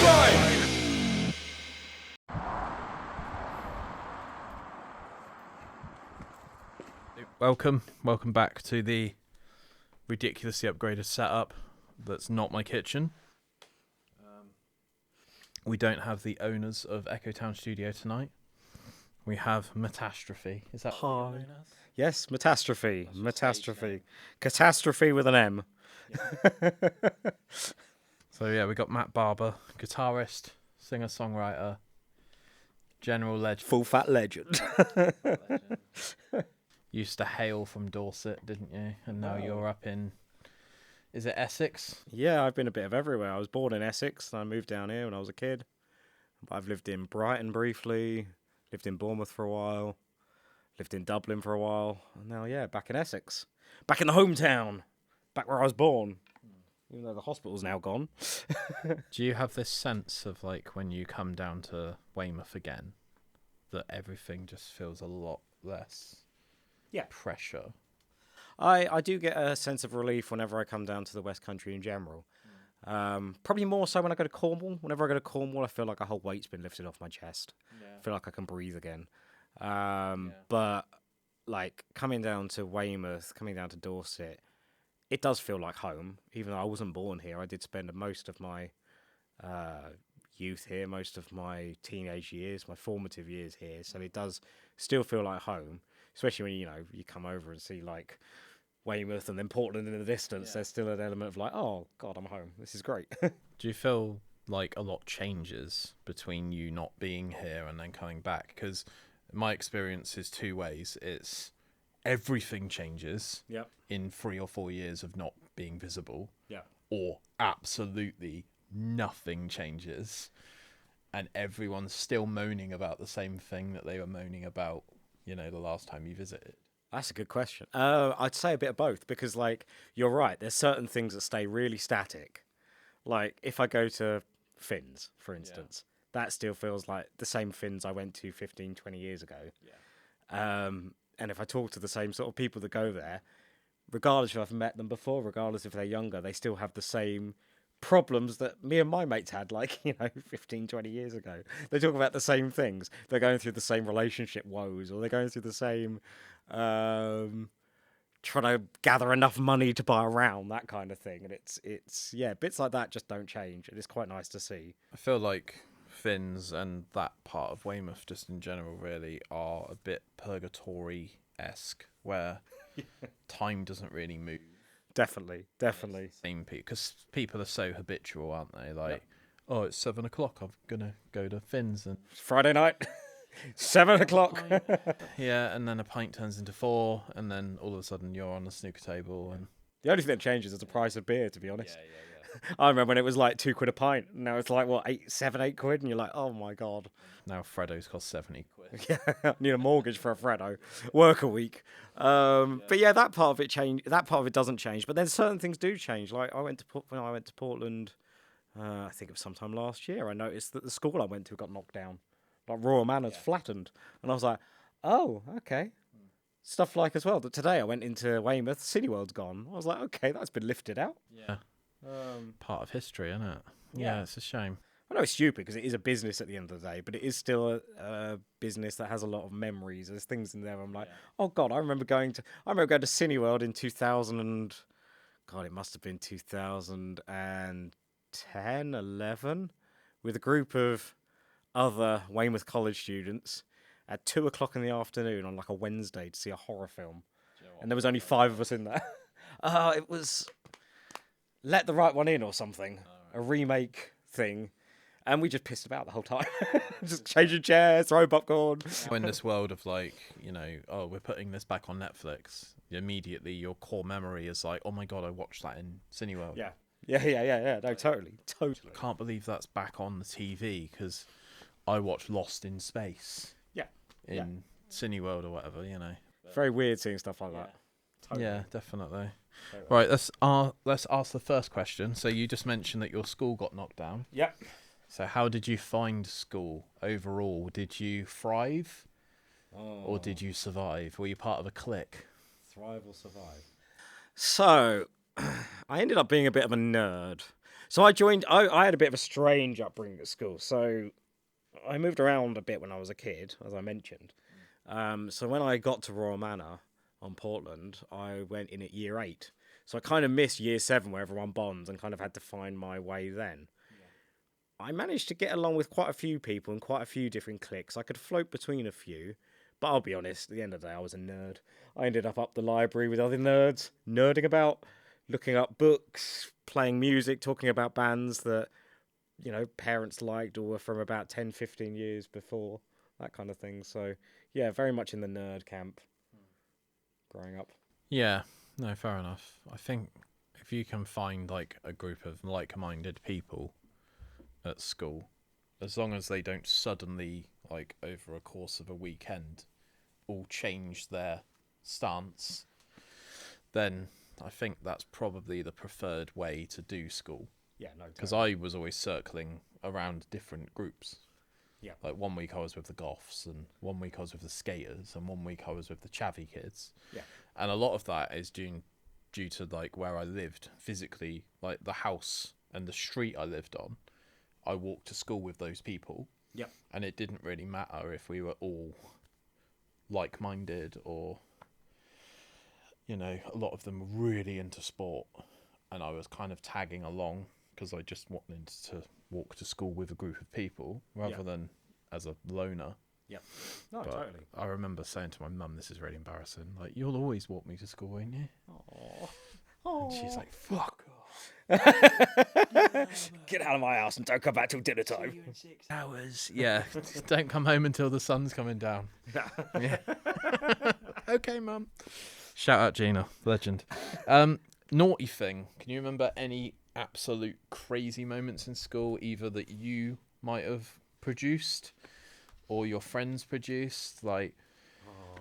right! Welcome back to the ridiculously upgraded setup that's not my kitchen. We don't have the owners of Echo Town Studio tonight. We have Mattastrophe. Is that what you're known as? Yes, Mattastrophe. Catastrophe with an M. Yeah. So yeah, we got Matt Barber, guitarist, singer-songwriter, general legend. Full fat legend. Used to hail from Dorset, didn't you? And now you're up in... Is it Essex? Yeah, I've been a bit of everywhere. I was born in Essex, and I moved down here when I was a kid. I've lived in Brighton briefly, lived in Bournemouth for a while, lived in Dublin for a while, and now, yeah, back in Essex. Back in the hometown, back where I was born, even though the hospital's now gone. Do you have this sense of, like, when you come down to Weymouth again, that everything just feels a lot less pressure? I do get a sense of relief whenever I come down to the West Country in general. Probably more so when I go to Cornwall. Whenever I go to Cornwall, I feel like a whole weight's been lifted off my chest. Yeah. I feel like I can breathe again. But, like, coming down to Weymouth, coming down to Dorset, it does feel like home. Even though I wasn't born here, I did spend most of my youth here, most of my teenage years, my formative years here. So it does still feel like home, especially when, you come over and see, like, Weymouth and then Portland in the distance. Yeah. There's still an element of like, oh God, I'm home. This is great. Do you feel like a lot changes between you not being here and then coming back? Because my experience is two ways. It's everything changes in 3 or 4 years of not being visible, or absolutely nothing changes and everyone's still moaning about the same thing that they were moaning about, the last time you visited. That's a good question. I'd say a bit of both because, like, you're right. There's certain things that stay really static. Like, if I go to Finn's, for instance, that still feels like the same Finn's I went to 15, 20 years ago. Yeah. And if I talk to the same sort of people that go there, regardless if I've met them before, regardless if they're younger, they still have the same problems that me and my mates had, 15, 20 years ago. They talk about the same things. They're going through the same relationship woes, or they're going through the same... trying to gather enough money to buy a round, that kind of thing. And it's bits like that just don't change. And it's quite nice to see. I feel like Finn's and that part of Weymouth just in general really are a bit purgatory-esque, where time doesn't really move. Definitely. Same people, because people are so habitual, aren't they? Like, oh, it's 7 o'clock, I'm going to go to Finn's. And Friday night. 7 o'clock. Yeah, and then a pint turns into 4, and then all of a sudden you're on the snooker table. And the only thing that changes is the price of beer, to be honest. Yeah. I remember when it was like £2 a pint. Now it's like, what, 8 quid? And you're like, oh my God. Now Freddo's cost 70 quid. Yeah, I need a mortgage for a Freddo. Work a week. But yeah, that part of it changed. That part of it doesn't change. But then certain things do change. Like when I went to Portland, I think it was sometime last year, I noticed that the school I went to got knocked down. Like Royal Manor's flattened. And I was like, oh, okay. Stuff like as well. That today I went into Weymouth, Cineworld's gone. I was like, okay, that's been lifted out. Yeah. Part of history, isn't it? Yeah, it's a shame. I know it's stupid because it is a business at the end of the day, but it is still a business that has a lot of memories. There's things in there where I'm like, oh God, I remember going to Cineworld in 2000 and... God, it must have been 2010, 11, with a group of other Weymouth College students at 2 o'clock in the afternoon on like a Wednesday to see a horror film. And there was only 5 of us in there. It was Let the Right One In or something. A remake thing. And we just pissed about the whole time. Just changing chairs, throwing popcorn. In this world of like, we're putting this back on Netflix, immediately your core memory is like, oh my God, I watched that in Cineworld. Yeah. No, totally. I can't believe that's back on the TV because I watched Lost in Space. In Cineworld or whatever, Very weird seeing stuff like that. Totally. Yeah, definitely. Right, let's ask the first question. So you just mentioned that your school got knocked down. Yep. So how did you find school overall? Did you thrive or did you survive? Were you part of a clique? Thrive or survive? So I ended up being a bit of a nerd. So I joined. I had a bit of a strange upbringing at school. So I moved around a bit when I was a kid, as I mentioned. So when I got to Royal Manor on Portland, I went in at year 8. So I kind of missed year 7 where everyone bonds and kind of had to find my way then. Yeah. I managed to get along with quite a few people and quite a few different cliques. I could float between a few, but I'll be honest, at the end of the day, I was a nerd. I ended up the library with other nerds, nerding about, looking up books, playing music, talking about bands that, parents liked or were from about 10, 15 years before, that kind of thing. So, yeah, very much in the nerd camp growing up. Yeah, no, fair enough. I think if you can find like a group of like-minded people at school, as long as they don't suddenly, like over a course of a weekend, all change their stance, then I think that's probably the preferred way to do school. Yeah, no, because I was always circling around different groups. Yeah. Like 1 week I was with the goths, and 1 week I was with the skaters, and 1 week I was with the chavvy kids. Yeah. And a lot of that is due to like where I lived physically, like the house and the street I lived on. I walked to school with those people. Yeah. And it didn't really matter if we were all like-minded or, a lot of them were really into sport, and I was kind of tagging along because I just wanted to walk to school with a group of people rather than as a loner. Yeah. No, but totally. I remember saying to my mum, this is really embarrassing, like, you'll always walk me to school, won't you? Aww. And she's like, fuck off. Get out of my house and don't come back till dinner time. 6 hours. Yeah. Don't come home until the sun's coming down. Yeah. Okay, mum. Shout out Gina, legend. Naughty thing. Can you remember any absolute crazy moments in school, either that you might have produced or your friends produced? Like,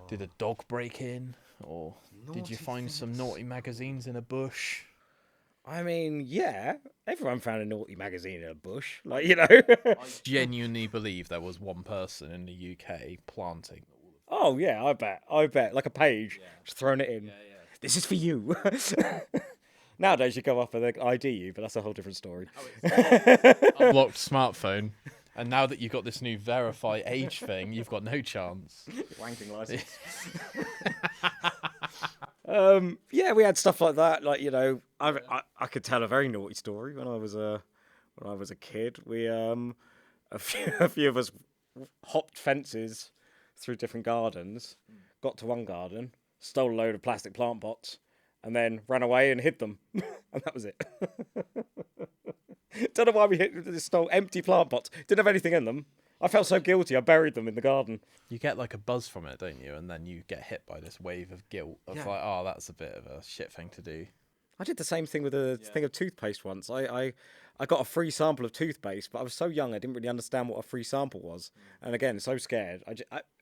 did a dog break in, or did you find some naughty magazines in a bush? I mean, yeah, everyone found a naughty magazine in a bush. Like, I genuinely believe there was one person in the UK planting. Oh, yeah, I bet. Like a page, just throwing it in. Yeah. This is for you. Nowadays, you go up and they ID you, but that's a whole different story. Unlocked smartphone. And now that you've got this new verify age thing, you've got no chance. Wanking license. Yeah, we had stuff like that. Like, I could tell a very naughty story when I was a kid. We a few of us hopped fences through different gardens, got to one garden, stole a load of plastic plant pots, and then ran away and hid them, and that was it. Don't know why we stole empty plant pots. Didn't have anything in them. I felt so guilty. I buried them in the garden. You get like a buzz from it, don't you? And then you get hit by this wave of guilt of like, oh, that's a bit of a shit thing to do. I did the same thing with a thing of toothpaste once. I got a free sample of toothpaste, but I was so young I didn't really understand what a free sample was. And again, so scared.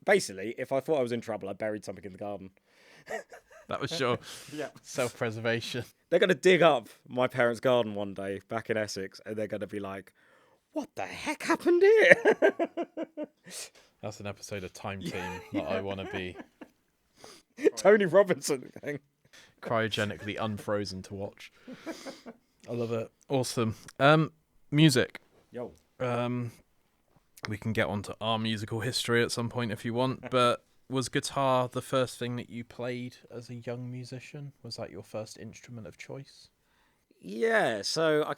Basically, if I thought I was in trouble, I buried something in the garden. That was your self-preservation. They're going to dig up my parents' garden one day back in Essex, and they're going to be like, what the heck happened here? That's an episode of Time Team that I want to be. Tony Robinson thing. Cryogenically unfrozen to watch. I love it. Awesome. Music. Yo. We can get onto our musical history at some point if you want, but was guitar the first thing that you played as a young musician? Was that your first instrument of choice? Yeah, so I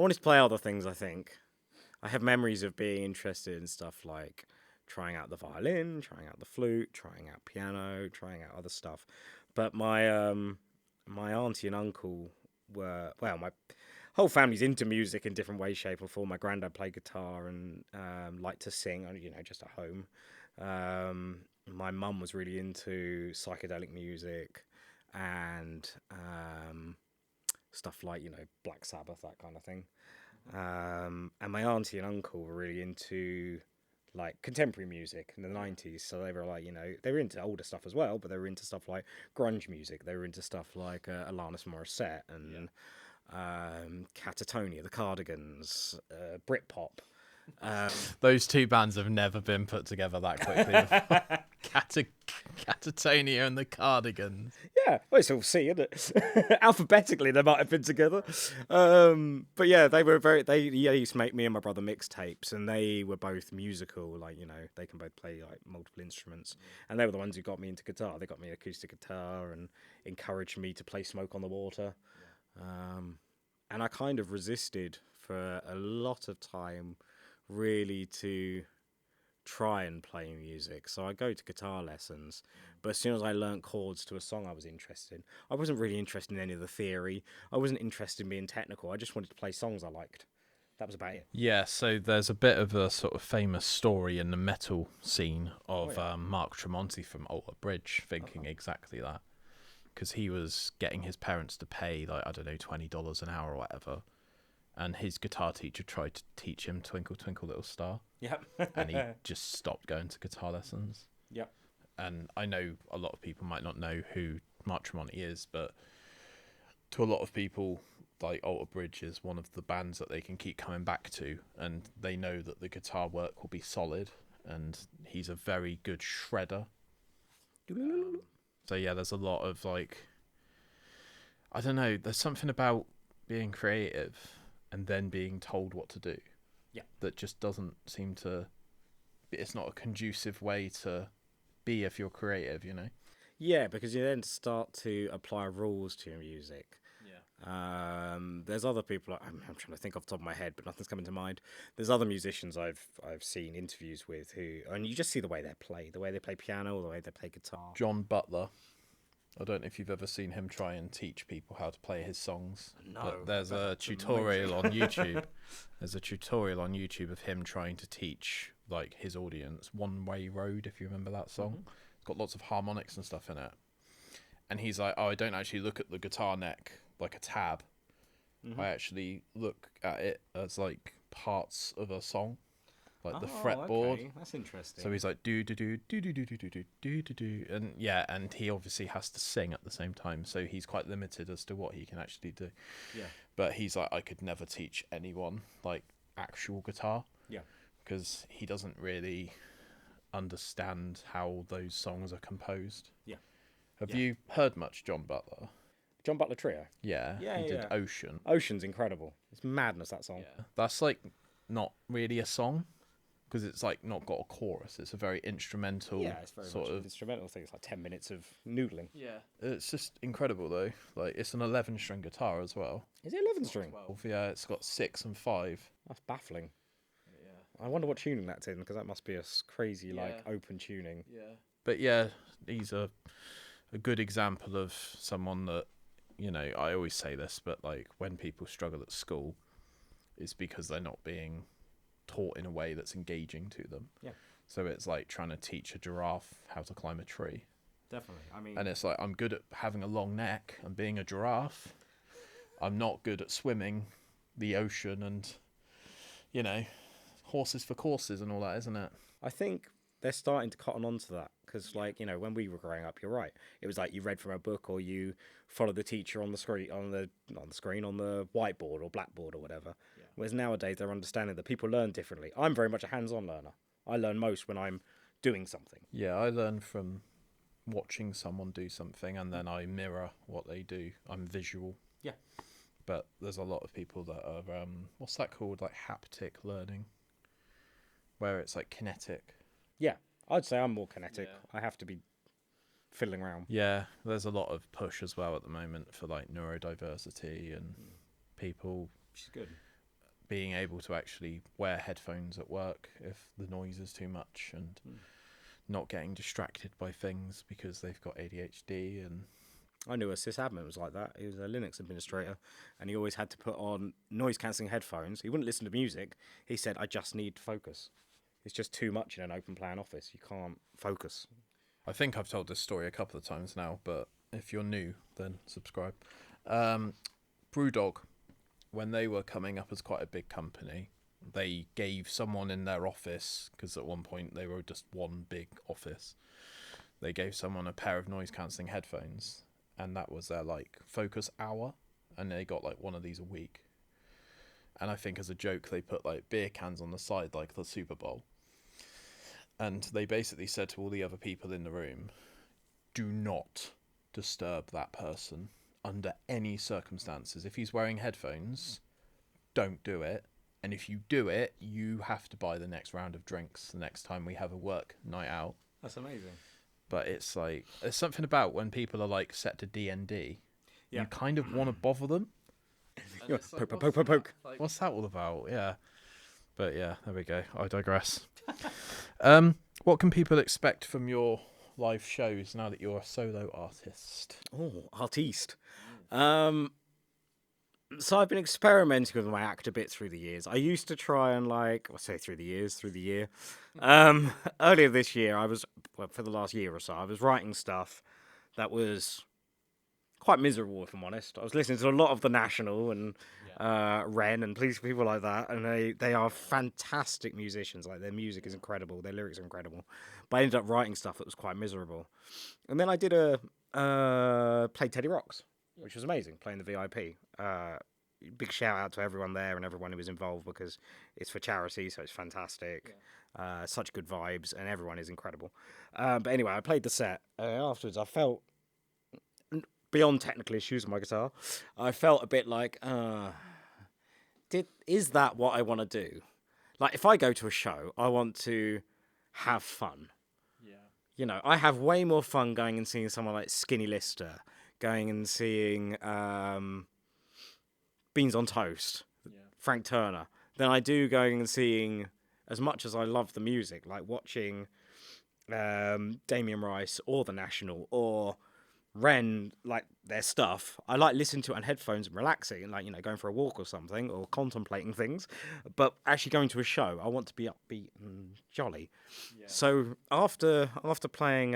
wanted to play other things, I think. I have memories of being interested in stuff like trying out the violin, trying out the flute, trying out piano, trying out other stuff. But my auntie and uncle my whole family's into music in different ways, shape or form. My granddad played guitar and liked to sing, just at home. My mum was really into psychedelic music and stuff like, Black Sabbath, that kind of thing. And my auntie and uncle were really into like contemporary music in the 90s. So they were like, they were into older stuff as well, but they were into stuff like grunge music. They were into stuff like Alanis Morissette and Catatonia, the Cardigans, Britpop. Those two bands have never been put together that quickly. Catatonia and the Cardigans. Yeah, well, it's all C, isn't it? Alphabetically, they might have been together. But yeah, they used to make me and my brother mixtapes, and they were both musical. Like, you know, they can both play like multiple instruments, and they were the ones who got me into guitar. They got me acoustic guitar and encouraged me to play Smoke on the Water. And I kind of resisted for a lot of time, really, to try and play music. So I go to guitar lessons, but as soon as I learnt chords to a song I was interested in, I wasn't really interested in any of the theory. I wasn't interested in being technical. I just wanted to play songs I liked. That was about it. Yeah, so there's a bit of a sort of famous story in the metal scene of Mark Tremonti from Alter Bridge thinking exactly that. Because he was getting his parents to pay, like, I don't know, $20 an hour or whatever. And his guitar teacher tried to teach him Twinkle, Twinkle, Little Star. Yep. And he just stopped going to guitar lessons. Yep. And I know a lot of people might not know who Mark Tremonti is, but to a lot of people, like, Alter Bridge is one of the bands that they can keep coming back to. And they know that the guitar work will be solid. And he's a very good shredder. So yeah, there's a lot of, like, I don't know, there's something about being creative and then being told what to do. Yeah. That just doesn't seem to, it's not a conducive way to be if you're creative, you know? Yeah, because you then start to apply rules to your music. Yeah. There's other people, I'm trying to think off the top of my head, but nothing's coming to mind. There's other musicians I've seen interviews with who, and you just see the way they play piano, the way they play guitar. John Butler. I don't know if you've ever seen him try and teach people how to play his songs. No. But there's a tutorial on YouTube. There's a tutorial on YouTube of him trying to teach, like, his audience One Way Road, if you remember that song. It's got lots of harmonics and stuff in it. And he's like, I don't actually look at the guitar neck like a tab. I actually look at it as, like, parts of a song. Like the fretboard. Okay. That's interesting. So he's like do do do do do do do do do do do, and yeah, and he obviously has to sing at the same time, so he's quite limited as to what he can actually do. Yeah. But he's like, I could never teach anyone, like, actual guitar. Yeah. Because he doesn't really understand how those songs are composed. Yeah. Have you heard much John Butler? John Butler Trio. Yeah. He did Ocean. Ocean's incredible. It's madness, that song. Yeah. That's, like, not really a song. Because it's, like, not got a chorus. It's a very instrumental, it's very sort much of an instrumental thing. It's like 10 minutes of noodling. Yeah, it's just incredible though. Like, it's an 11-string guitar as well. Is it 11 string? 12, yeah, it's got 6 and 5. That's baffling. Yeah. I wonder what tuning that's in, because that must be a crazy like open tuning. Yeah. But yeah, he's a good example of someone that, you know, I always say this, but, like, when people struggle at school, it's because they're not being taught in a way that's engaging to them. Yeah. So it's like trying to teach a giraffe how to climb a tree. Definitely. I mean, And it's like, I'm good at having a long neck and being a giraffe. I'm not good at swimming the ocean and, you know, horses for courses and all that, isn't it? I think they're starting to cotton on to that, because, like, you know, when we were growing up, you're right. It was like you read from a book, or you followed the teacher on the screen, on the whiteboard or blackboard or whatever. Yeah. Whereas nowadays they're understanding that people learn differently. I'm very much a hands-on learner. I learn most when I'm doing something. Yeah, I learn from watching someone do something, and then I mirror what they do. I'm visual. Yeah. But there's a lot of people that are, what's that called? Like haptic learning, where it's like kinetic. Yeah, I'd say I'm more kinetic. Yeah. I have to be fiddling around. Yeah, there's a lot of push as well at the moment for, like, neurodiversity and people, which is good, being able to actually wear headphones at work if the noise is too much, and not getting distracted by things because they've got ADHD. And I knew a sysadmin was like that. He was a Linux administrator, and he always had to put on noise-cancelling headphones. He wouldn't listen to music. He said, I just need to focus. It's just too much in an open-plan office. You can't focus. I think I've told this story a couple of times now, but if you're new, then subscribe. Brewdog, when they were coming up as quite a big company, they gave someone in their office, because at one point they were just one big office, they gave someone a pair of noise-cancelling headphones, and that was their, like, focus hour, and they got, like, one of these a week. And I think as a joke, they put, like, beer cans on the side, like the Super Bowl. And they basically said to all the other people in the room, do not disturb that person under any circumstances. If he's wearing headphones, don't do it. And if you do it, you have to buy the next round of drinks the next time we have a work night out. That's amazing. But it's like, there's something about when people are like set to D&D, you kind of want to bother them. Like, poke. Like, what's that all about? Yeah. But yeah, there we go. I digress. What can people expect from your live shows now that you're a solo artist? Oh, artiste. So I've been experimenting with my act a bit through the years. I used to try and through the year. Earlier this year, for the last year or so, I was writing stuff that was quite miserable, if I'm honest. I was listening to a lot of The National and Ren and people like that, and they are fantastic musicians. Like, their music is incredible, their lyrics are incredible. But I ended up writing stuff that was quite miserable. And then I did played Teddy Rocks, which was amazing, playing the VIP. Big shout out to everyone there and everyone who was involved, because it's for charity, so it's fantastic. Such good vibes, and everyone is incredible. But anyway, I played the set. Afterwards, I felt, beyond technical issues with my guitar, I felt a bit like, is that what I want to do? Like, if I go to a show, I want to have fun. Yeah. You know, I have way more fun going and seeing someone like Skinny Lister, going and seeing Beans on Toast, Frank Turner, than I do going and seeing, as much as I love the music, like watching Damien Rice or The National or Ren, like their stuff. I like listening to it on headphones and relaxing and, like, you know, going for a walk or something or contemplating things. But actually going to a show, I want to be upbeat and jolly. Yeah. So after playing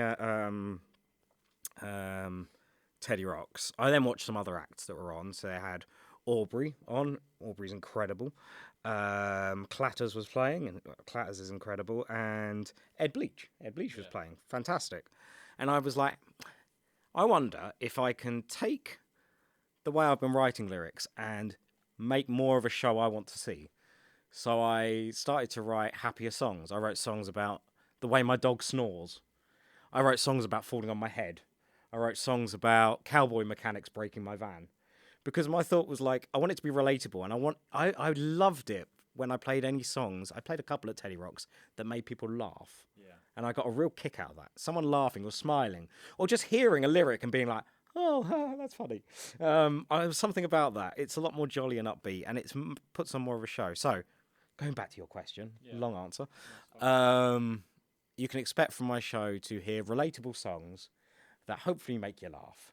Teddy Rocks, I then watched some other acts that were on. So they had Aubrey on. Aubrey's incredible. Clatters was playing, and Clatters is incredible. And Ed Bleach was playing. Fantastic. And I was like, I wonder if I can take the way I've been writing lyrics and make more of a show I want to see. So I started to write happier songs. I wrote songs about the way my dog snores. I wrote songs about falling on my head. I wrote songs about cowboy mechanics breaking my van. Because my thought was, like, I want it to be relatable, and I loved it when I played any songs. I played a couple at Teddy Rocks that made people laugh. Yeah. And I got a real kick out of that. Someone laughing or smiling, or just hearing a lyric and being like, oh, that's funny. There's something about that. It's a lot more jolly and upbeat, and it's puts on more of a show. So, going back to your question, long answer, you can expect from my show to hear relatable songs that hopefully make you laugh.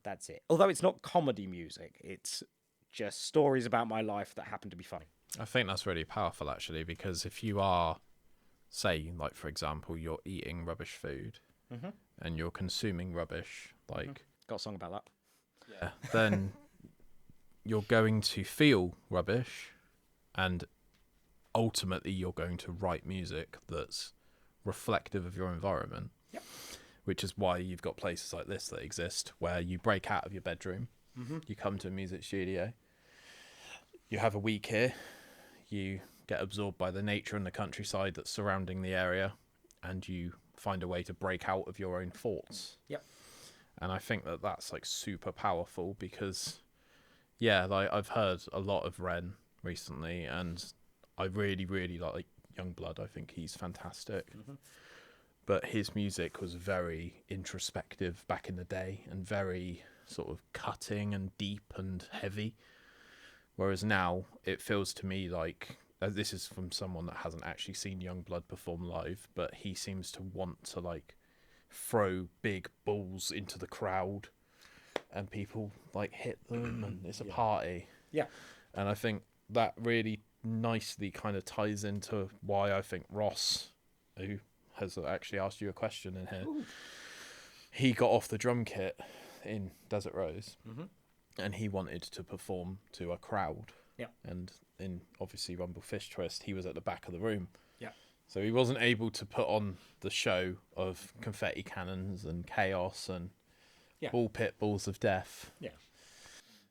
That's it. Although it's not comedy music, it's just stories about my life that happen to be funny. I think that's really powerful, actually, because if you are, say, like, for example, you're eating rubbish food and you're consuming rubbish, like... Got a song about that. Yeah. Then you're going to feel rubbish, and ultimately you're going to write music that's reflective of your environment. Yep. Which is why you've got places like this that exist, where you break out of your bedroom, you come to a music studio, you have a week here, you get absorbed by the nature and the countryside that's surrounding the area, and you find a way to break out of your own thoughts. Yep. And I think that that's, like, super powerful because, yeah, like, I've heard a lot of Ren recently, and I really, really like Youngblood. I think he's fantastic. But his music was very introspective back in the day and very sort of cutting and deep and heavy. Whereas now it feels to me like, this is from someone that hasn't actually seen Youngblood perform live, but he seems to want to, like, throw big balls into the crowd and people, like, hit them and it's a party. Yeah. And I think that really nicely kind of ties into why I think Ross, who has actually asked you a question in here. Ooh. He got off the drum kit in Desert Rose and he wanted to perform to a crowd. Yeah. And in, obviously, Rumble Fish Twist, he was at the back of the room. Yeah. So he wasn't able to put on the show of confetti cannons and chaos and ball pit balls of death. Yeah.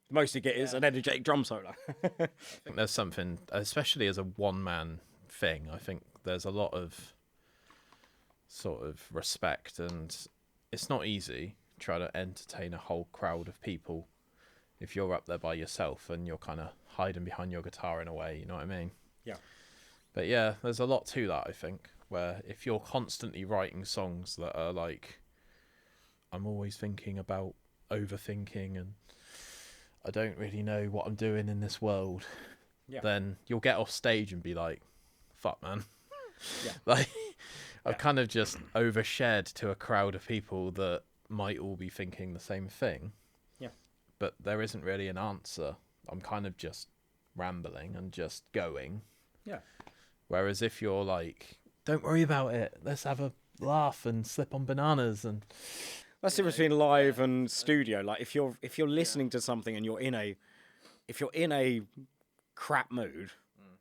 Most you get is an energetic drum solo. I think there's something, especially as a one-man thing, I think there's a lot of sort of respect and it's not easy trying to entertain a whole crowd of people if you're up there by yourself and you're kind of hiding behind your guitar in a way, you know what I mean? Yeah. But yeah, there's a lot to that, I think, where if you're constantly writing songs that are like, I'm always thinking about overthinking and I don't really know what I'm doing in this world, then you'll get off stage and be like, fuck, man. Yeah. Like, I've kind of just overshared to a crowd of people that might all be thinking the same thing. Yeah. But there isn't really an answer. I'm kind of just rambling and just going. Yeah. Whereas if you're like, don't worry about it, let's have a laugh and slip on bananas and... That's the difference between live and studio. Like if you're listening to something and you're in a crap mood,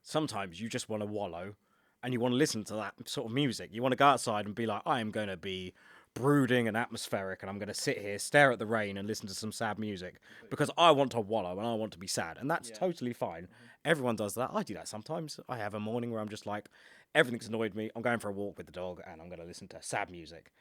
sometimes you just want to wallow and you want to listen to that sort of music. You want to go outside and be like, I am going to be brooding and atmospheric and I'm going to sit here, stare at the rain and listen to some sad music because I want to wallow and I want to be sad. And that's totally fine. Everyone does that. I do that sometimes. I have a morning where I'm just like, everything's annoyed me. I'm going for a walk with the dog and I'm going to listen to sad music.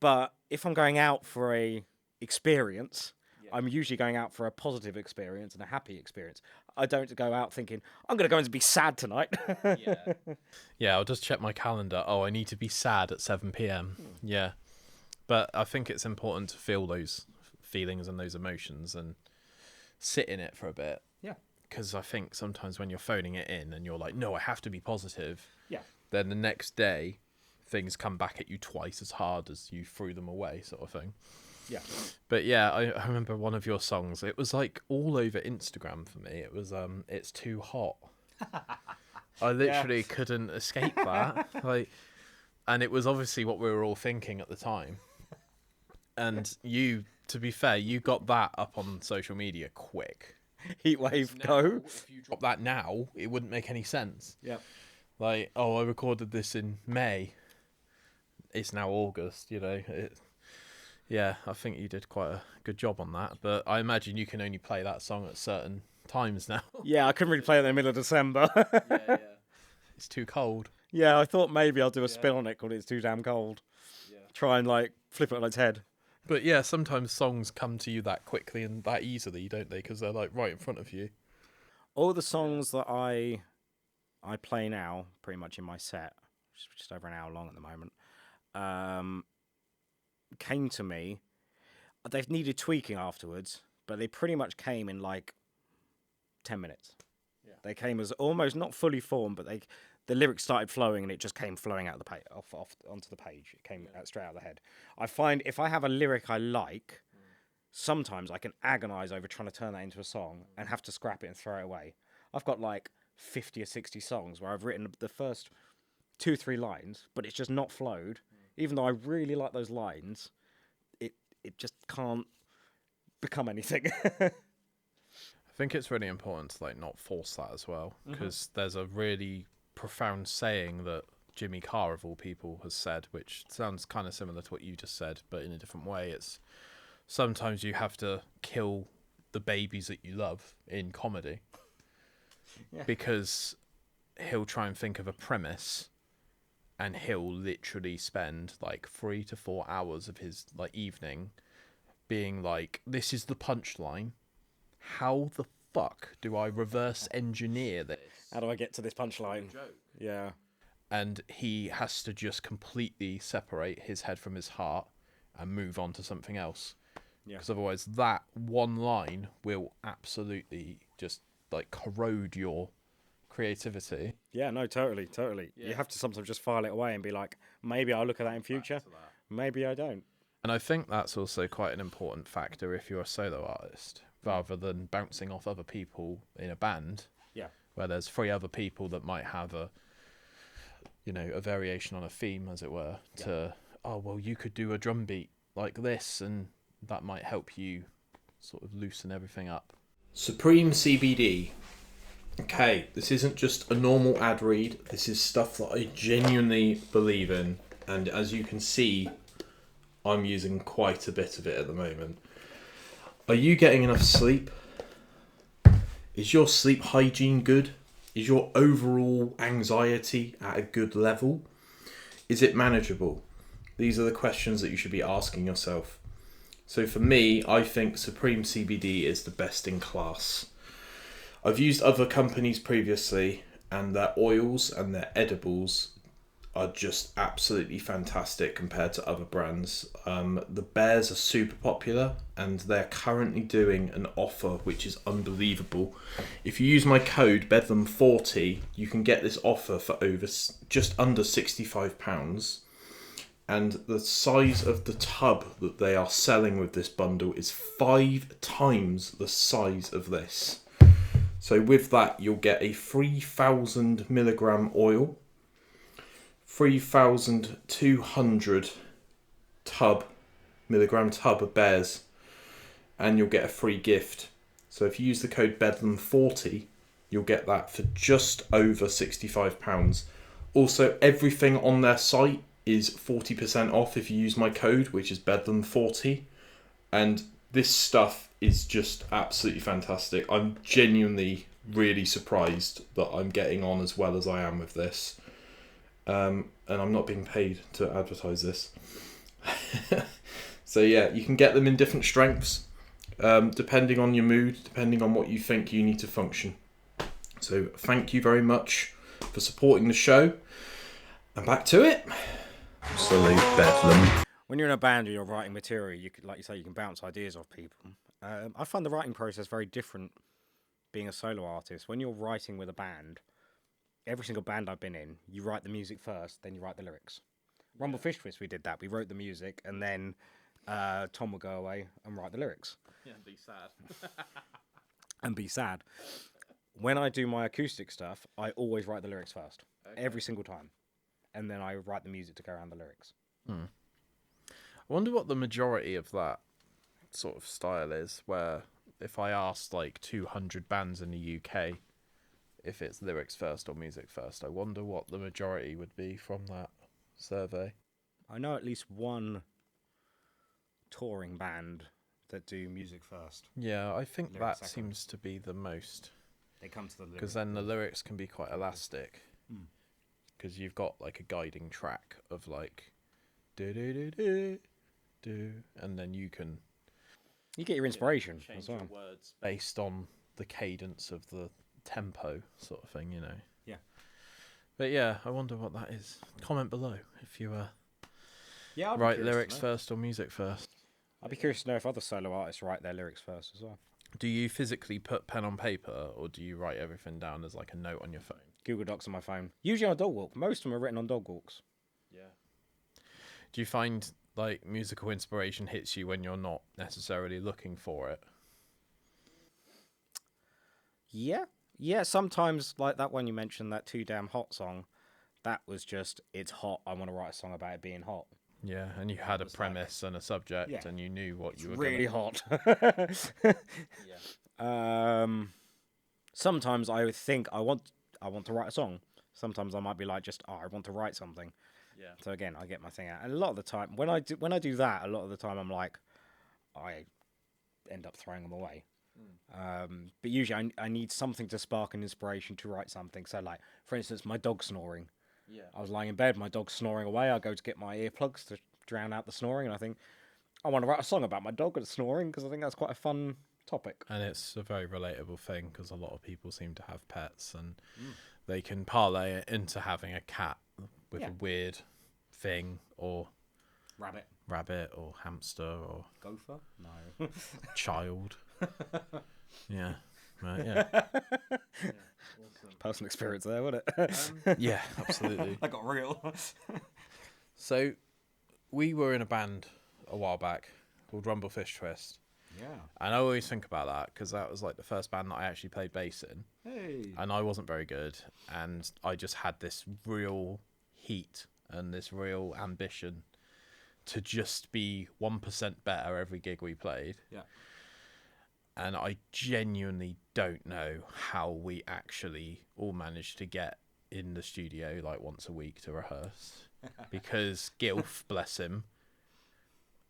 But if I'm going out for a experience, I'm usually going out for a positive experience and a happy experience. I don't go out thinking, I'm going to go and be sad tonight. Yeah, I'll just check my calendar. Oh, I need to be sad at 7 p.m. Yeah. But I think it's important to feel those feelings and those emotions and sit in it for a bit. Yeah. Because I think sometimes when you're phoning it in and you're like, no, I have to be positive. Yeah. Then the next day, things come back at you twice as hard as you threw them away, sort of thing. Yeah. But yeah, I remember one of your songs. It was like all over Instagram for me. It was It's Too Hot. I literally couldn't escape that. Like, and it was obviously what we were all thinking at the time. And you, to be fair, you got that up on social media quick. Heatwave, go. If you drop that now, it wouldn't make any sense. Yeah. Like, oh, I recorded this in May. It's now August, you know. Yeah, I think you did quite a good job on that. But I imagine you can only play that song at certain times now. Yeah, I couldn't really play it in the middle of December. Yeah. It's too cold. Yeah, I thought maybe I'll do a spin on it called It's Too Damn Cold. Yeah. Try and like flip it on its head. But yeah, sometimes songs come to you that quickly and that easily, don't they? Because they're like right in front of you. All the songs that I play now, pretty much in my set, which is just over an hour long at the moment, came to me. They've needed tweaking afterwards, but they pretty much came in like 10 minutes. Yeah. They came as almost not fully formed, but the lyrics started flowing and it just came flowing out the off onto the page. It came out straight out of the head. I find if I have a lyric I like, sometimes I can agonize over trying to turn that into a song and have to scrap it and throw it away. I've got like 50 or 60 songs where I've written the first 2-3 lines, but it's just not flowed. Even though I really like those lines, it just can't become anything. I think it's really important to like not force that as well, because there's a really profound saying that Jimmy Carr of all people has said, which sounds kind of similar to what you just said, but in a different way. It's sometimes you have to kill the babies that you love in comedy, because he'll try and think of a premise and he'll literally spend like 3 to 4 hours of his like evening being like, this is the punchline. How the fuck do I reverse engineer this? How do I get to this punchline? Yeah. And he has to just completely separate his head from his heart and move on to something else. Because otherwise that one line will absolutely just like corrode your creativity. Yeah, no, totally. Yeah. You have to sometimes just file it away and be like, maybe I'll look at that in future. Maybe I don't. And I think that's also quite an important factor if you're a solo artist, rather than bouncing off other people in a band. Yeah. Where there's 3 other people that might have a variation on a theme, as it were, to, oh, well, you could do a drum beat like this, and that might help you sort of loosen everything up. Supreme CBD. Okay, this isn't just a normal ad read. This is stuff that I genuinely believe in. And as you can see, I'm using quite a bit of it at the moment. Are you getting enough sleep? Is your sleep hygiene good? Is your overall anxiety at a good level? Is it manageable? these are the questions that you should be asking yourself. So for me, I think Supreme CBD is the best in class. I've used other companies previously, and their oils and their edibles are just absolutely fantastic compared to other brands. The Bears are super popular, and they're currently doing an offer which is unbelievable. If you use my code Bedlam40, you can get this offer for just under £65. And the size of the tub that they are selling with this bundle is 5 times the size of this. So with that, you'll get a 3,000 milligram oil, 3,200 milligram tub of Bears, and you'll get a free gift. So if you use the code Bedlam40, you'll get that for just over £65. Also, everything on their site is 40% off if you use my code, which is Bedlam40. And this stuff is just absolutely fantastic. I'm genuinely really surprised that I'm getting on as well as I am with this. And I'm not being paid to advertise this. So yeah, you can get them in different strengths, depending on your mood, depending on what you think you need to function. So thank you very much for supporting the show. And back to it. Absolute bedlam. When you're in a band and you're writing material, you could, like you say, you can bounce ideas off people. I find the writing process very different being a solo artist. When you're writing with a band, every single band I've been in, you write the music first, then you write the lyrics. Rumble Fish Twist, we did that. We wrote the music, and then Tom would go away and write the lyrics. Yeah, and be sad. And be sad. When I do my acoustic stuff, I always write the lyrics first. Okay. Every single time. And then I write the music to go around the lyrics. I wonder what the majority of that sort of style is, where if I asked like 200 bands in the UK if it's lyrics first or music first, I wonder what the majority would be from that survey. I know at least one touring band that do music first. Yeah, I think lyrics that second. seems to be the most. They come to the lyrics. Because then the lyrics can be quite elastic. Because you've got like a guiding track of like do do do do do, and then you can get your inspiration change as well. your words based on the cadence of the tempo, sort of thing, you know. Yeah. But yeah, I wonder what that is. Comment below if you Yeah, write lyrics first or music first. I'd be curious to know if other solo artists write their lyrics first as well. Do you physically put pen on paper, or do you write everything down as like a note on your phone? Google Docs on my phone. Usually on a dog walk. Most of them are written on dog walks. Yeah. Do you find like musical inspiration hits you when you're not necessarily looking for it? Yeah. Yeah, sometimes like that one you mentioned, that Too Damn Hot song, that was just, it's hot, I want to write a song about it being hot. Yeah, and you had a premise and a subject, and you knew what you were really hot. Yeah. Sometimes I would think I want to write a song. Sometimes I might be like, I want to write something. Yeah. So again, I get my thing out. And a lot of the time, when I do that, a lot of the time I'm like, I end up throwing them away. But usually I need something to spark an inspiration to write something. So like, for instance, my dog snoring. Yeah. I was lying in bed, my dog's snoring away. I go to get my earplugs to drown out the snoring, and I think I want to write a song about my dog and snoring because I think that's quite a fun topic. And it's a very relatable thing because a lot of people seem to have pets, and they can parlay it into having a cat with a weird thing, or rabbit or hamster or gopher. No. Child. Yeah. Right, yeah. Awesome. Personal experience there, wasn't it? Yeah, absolutely. I got real. So, we were in a band a while back called Rumble Fish Twist. Yeah. And I always think about that because that was like the first band that I actually played bass in. Hey. And I wasn't very good. And I just had this real heat and this real ambition to just be 1% better every gig we played. Yeah. And I genuinely don't know how we actually all managed to get in the studio like once a week to rehearse. Because Gilf, bless him,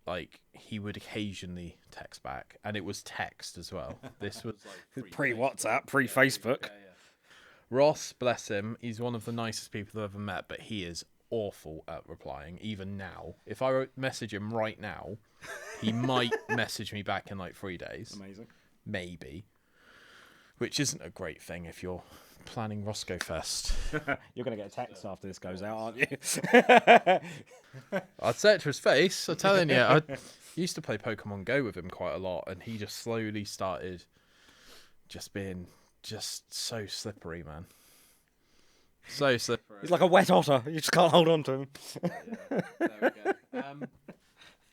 like he would occasionally text back, and it was text as well. This was like pre-WhatsApp, pre-Facebook. Yeah. Ross, bless him, he's one of the nicest people I've ever met, but he is awful at replying, even now. If I message him right now, he might message me back in like 3 days. Amazing. Maybe. Which isn't a great thing if you're planning Roscoe Fest. You're going to get a text after this goes out, aren't you? I'd say it to his face. I'm telling you. I used to play Pokemon Go with him quite a lot, and he just slowly started just being just so slippery, man. So slippery. He's like a wet otter. You just can't hold on to him. Yeah, there we go.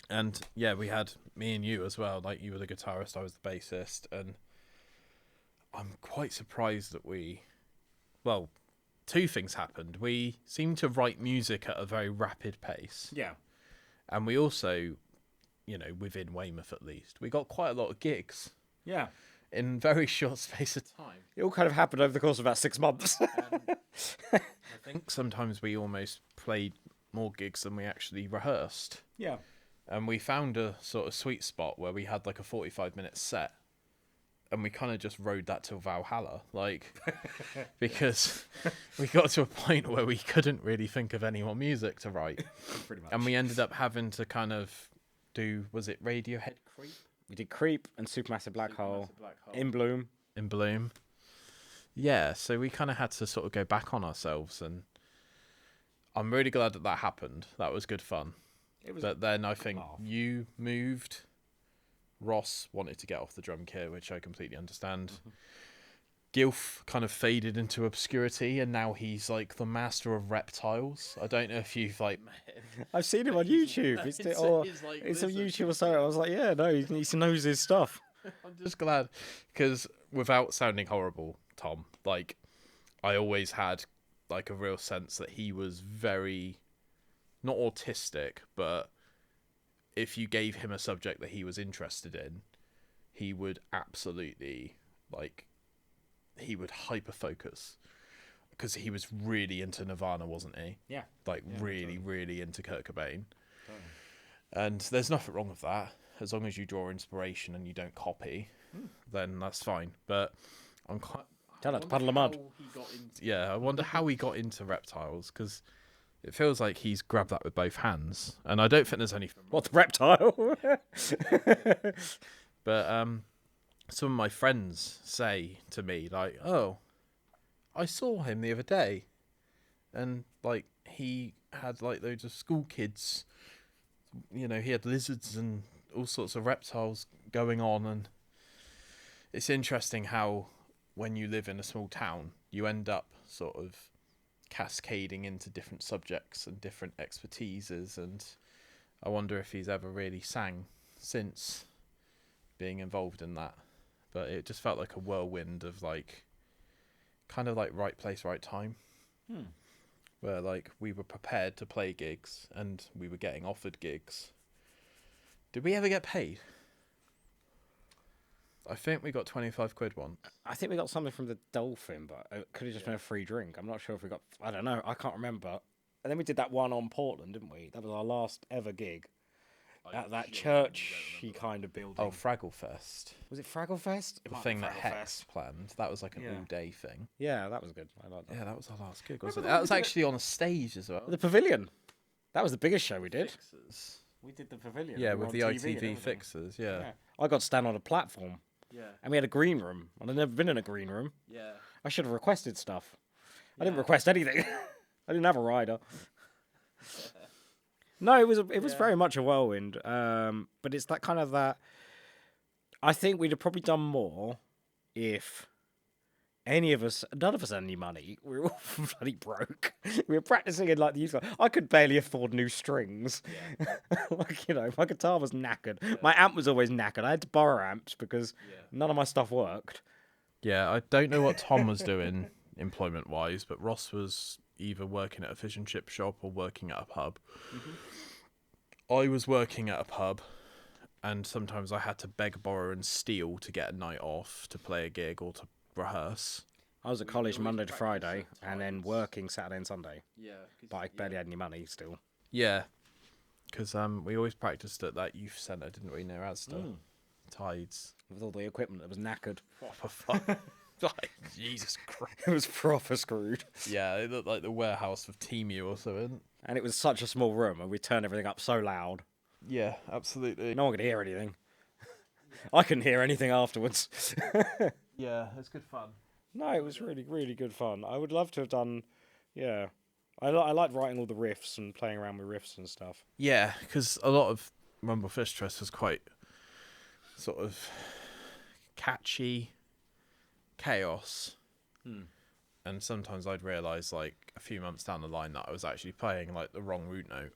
And yeah, we had me and you as well. Like, you were the guitarist, I was the bassist, and I'm quite surprised that well, two things happened. We seemed to write music at a very rapid pace. Yeah. And we also, within Weymouth at least, we got quite a lot of gigs. Yeah. In very short space of time. It all kind of happened over the course of about 6 months. I think sometimes we almost played more gigs than we actually rehearsed. Yeah. And we found a sort of sweet spot where we had like a 45-minute set. And we kind of just rode that till Valhalla, because we got to a point where we couldn't really think of any more music to write. Pretty much. And we ended up having to kind of do, was it Radiohead Creep? We did Creep and Supermassive Black Hole. In Bloom. In Bloom. Yeah, so we kind of had to sort of go back on ourselves, and I'm really glad that happened. That was good fun. But then I think you moved. Ross wanted to get off the drum kit, which I completely understand. Mm-hmm. Gilf kind of faded into obscurity, and now he's like the master of reptiles. I don't know if you've met him. I've seen him on YouTube. It's a YouTube or something. I was like, yeah, no, he knows his stuff. I'm just glad, because without sounding horrible, Tom, I always had a real sense that he was very, not autistic, but if you gave him a subject that he was interested in, he would absolutely, he would hyper-focus. Because he was really into Nirvana, wasn't he? Yeah. Really into Kurt Cobain. Totally. And there's nothing wrong with that. As long as you draw inspiration and you don't copy, then that's fine. But I'm quite... Tell that to Puddle of Mud. I wonder how he got into reptiles, because it feels like he's grabbed that with both hands. And I don't think there's anything wrong. What's reptile? But some of my friends say to me, oh, I saw him the other day. And, he had, loads of school kids. He had lizards and all sorts of reptiles going on. And it's interesting how when you live in a small town, you end up sort of cascading into different subjects and different expertises, and I wonder if he's ever really sang since being involved in that. But it just felt like a whirlwind of kind of right place, right time, where we were prepared to play gigs and we were getting offered gigs. Did we ever get paid? I think we got 25 quid one. I think we got something from the Dolphin, but it could have just been a free drink. I'm not sure if we got... I don't know. I can't remember. And then we did that one on Portland, didn't we? That was our last ever gig. At that church-y kind of building. Oh, Fraggle Fest. Was it Fraggle Fest? The thing that Hex planned. That was an all-day thing. Yeah, that was good. I like that. Yeah, that was our last gig, wasn't it? That was actually on a stage as well. The Pavilion. That was the biggest show we did. Fixers. We did the Pavilion. Yeah, with the ITV Fixers, yeah. I got to stand on a platform. Yeah. And we had a green room. I'd never been in a green room. Yeah. I should have requested stuff. I didn't request anything. I didn't have a rider. No, it was very much a whirlwind. But it's that kind of that. I think we'd have probably done more if none of us had any money. We were all bloody broke. We were practicing in the youth club. I could barely afford new strings. Yeah. My guitar was knackered. Yeah. My amp was always knackered. I had to borrow amps because none of my stuff worked. Yeah, I don't know what Tom was doing employment-wise, but Ross was either working at a fish and chip shop or working at a pub. Mm-hmm. I was working at a pub, and sometimes I had to beg, borrow, and steal to get a night off to play a gig or to rehearse. I was at college Monday to Friday and then working Saturday and Sunday. Yeah. But I barely had any money still. Yeah. Because we always practiced at that youth centre, didn't we, near Asda? Tides. With all the equipment that was knackered. What the fuck? like, Jesus Christ. It was proper screwed. Yeah, it looked like the warehouse of Temu or something. And it was such a small room, and we turned everything up so loud. Yeah, absolutely. No one could hear anything. I couldn't hear anything afterwards. Yeah, it's good fun. No, it was really, really good fun. I would love to have done, yeah. I like writing all the riffs and playing around with riffs and stuff. Yeah, because a lot of Rumble Fish Trust was quite sort of catchy chaos. And sometimes I'd realise, like, a few months down the line that I was actually playing, like, the wrong root note.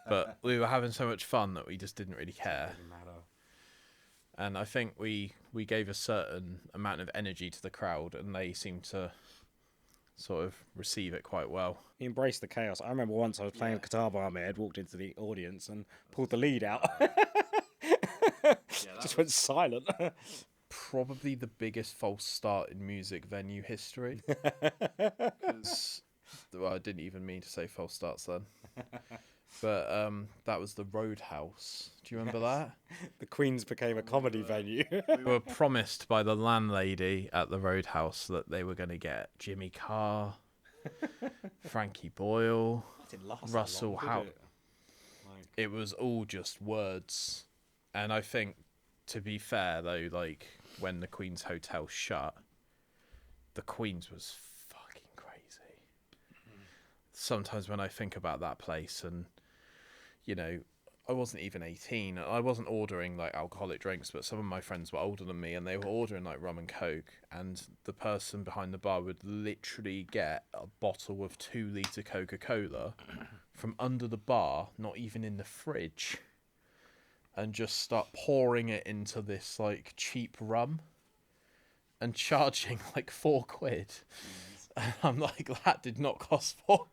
But we were having so much fun that we just didn't really care. Doesn't matter. And I think we gave a certain amount of energy to the crowd, and they seemed to sort of receive it quite well. He embraced the chaos. I remember once I was playing guitar by my head, walked into the audience and pulled the lead out. Just went silent. Probably the biggest false start in music venue history. Well, I didn't even mean to say false starts then. But that was the Roadhouse. Do you remember that? The Queen's became a comedy venue. We were promised by the landlady at the Roadhouse that they were going to get Jimmy Carr, Frankie Boyle, Russell Howe. It was all just words. And I think, to be fair, though, like, when the Queen's Hotel shut, the Queen's was fucking crazy. Sometimes when I think about that place and, you know, I wasn't even 18. I wasn't ordering, like, alcoholic drinks, but some of my friends were older than me, and they were ordering, like, rum and coke, and the person behind the bar would literally get a bottle of 2-litre Coca-Cola from under the bar, not even in the fridge, and just start pouring it into this, like, cheap rum and charging, like, £4. And I'm like, that did not cost £4.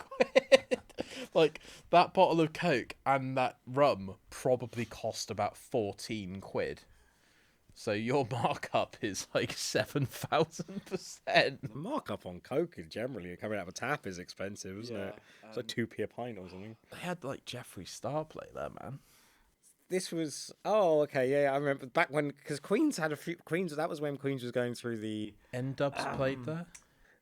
Like, that bottle of Coke and that rum probably cost about 14 quid. So your markup is like 7,000%. The markup on Coke is generally coming out of a tap is expensive, isn't it? It's like 2p a pint or something. They had like Jeffree Star play there, man. This was I remember back when, because Queens had a few that was when Queens was going through the N-Dubs played there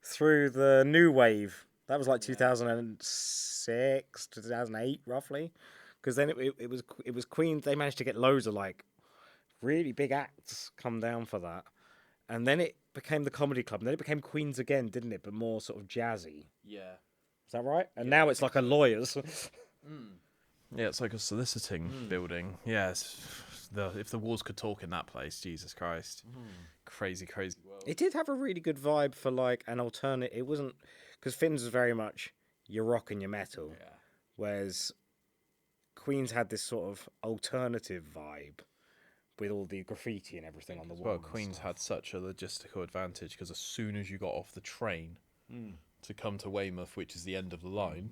through the new wave. That was like 2006 to 2008 roughly, because then it was Queens. They managed to get loads of like really big acts come down for that, and then it became the Comedy Club, and then it became Queens again, didn't it? But more sort of jazzy. Yeah, is that right? And now it's like a lawyer's. Yeah, it's like a soliciting building. Yes, if the walls could talk in that place, Jesus Christ, crazy world. It did have a really good vibe for like an alternate. It wasn't, because Finn's was very much your rock and your metal, whereas Queens had this sort of alternative vibe with all the graffiti and everything on the wall. Well, Queens had such a logistical advantage because as soon as you got off the train to come to Weymouth, which is the end of the line.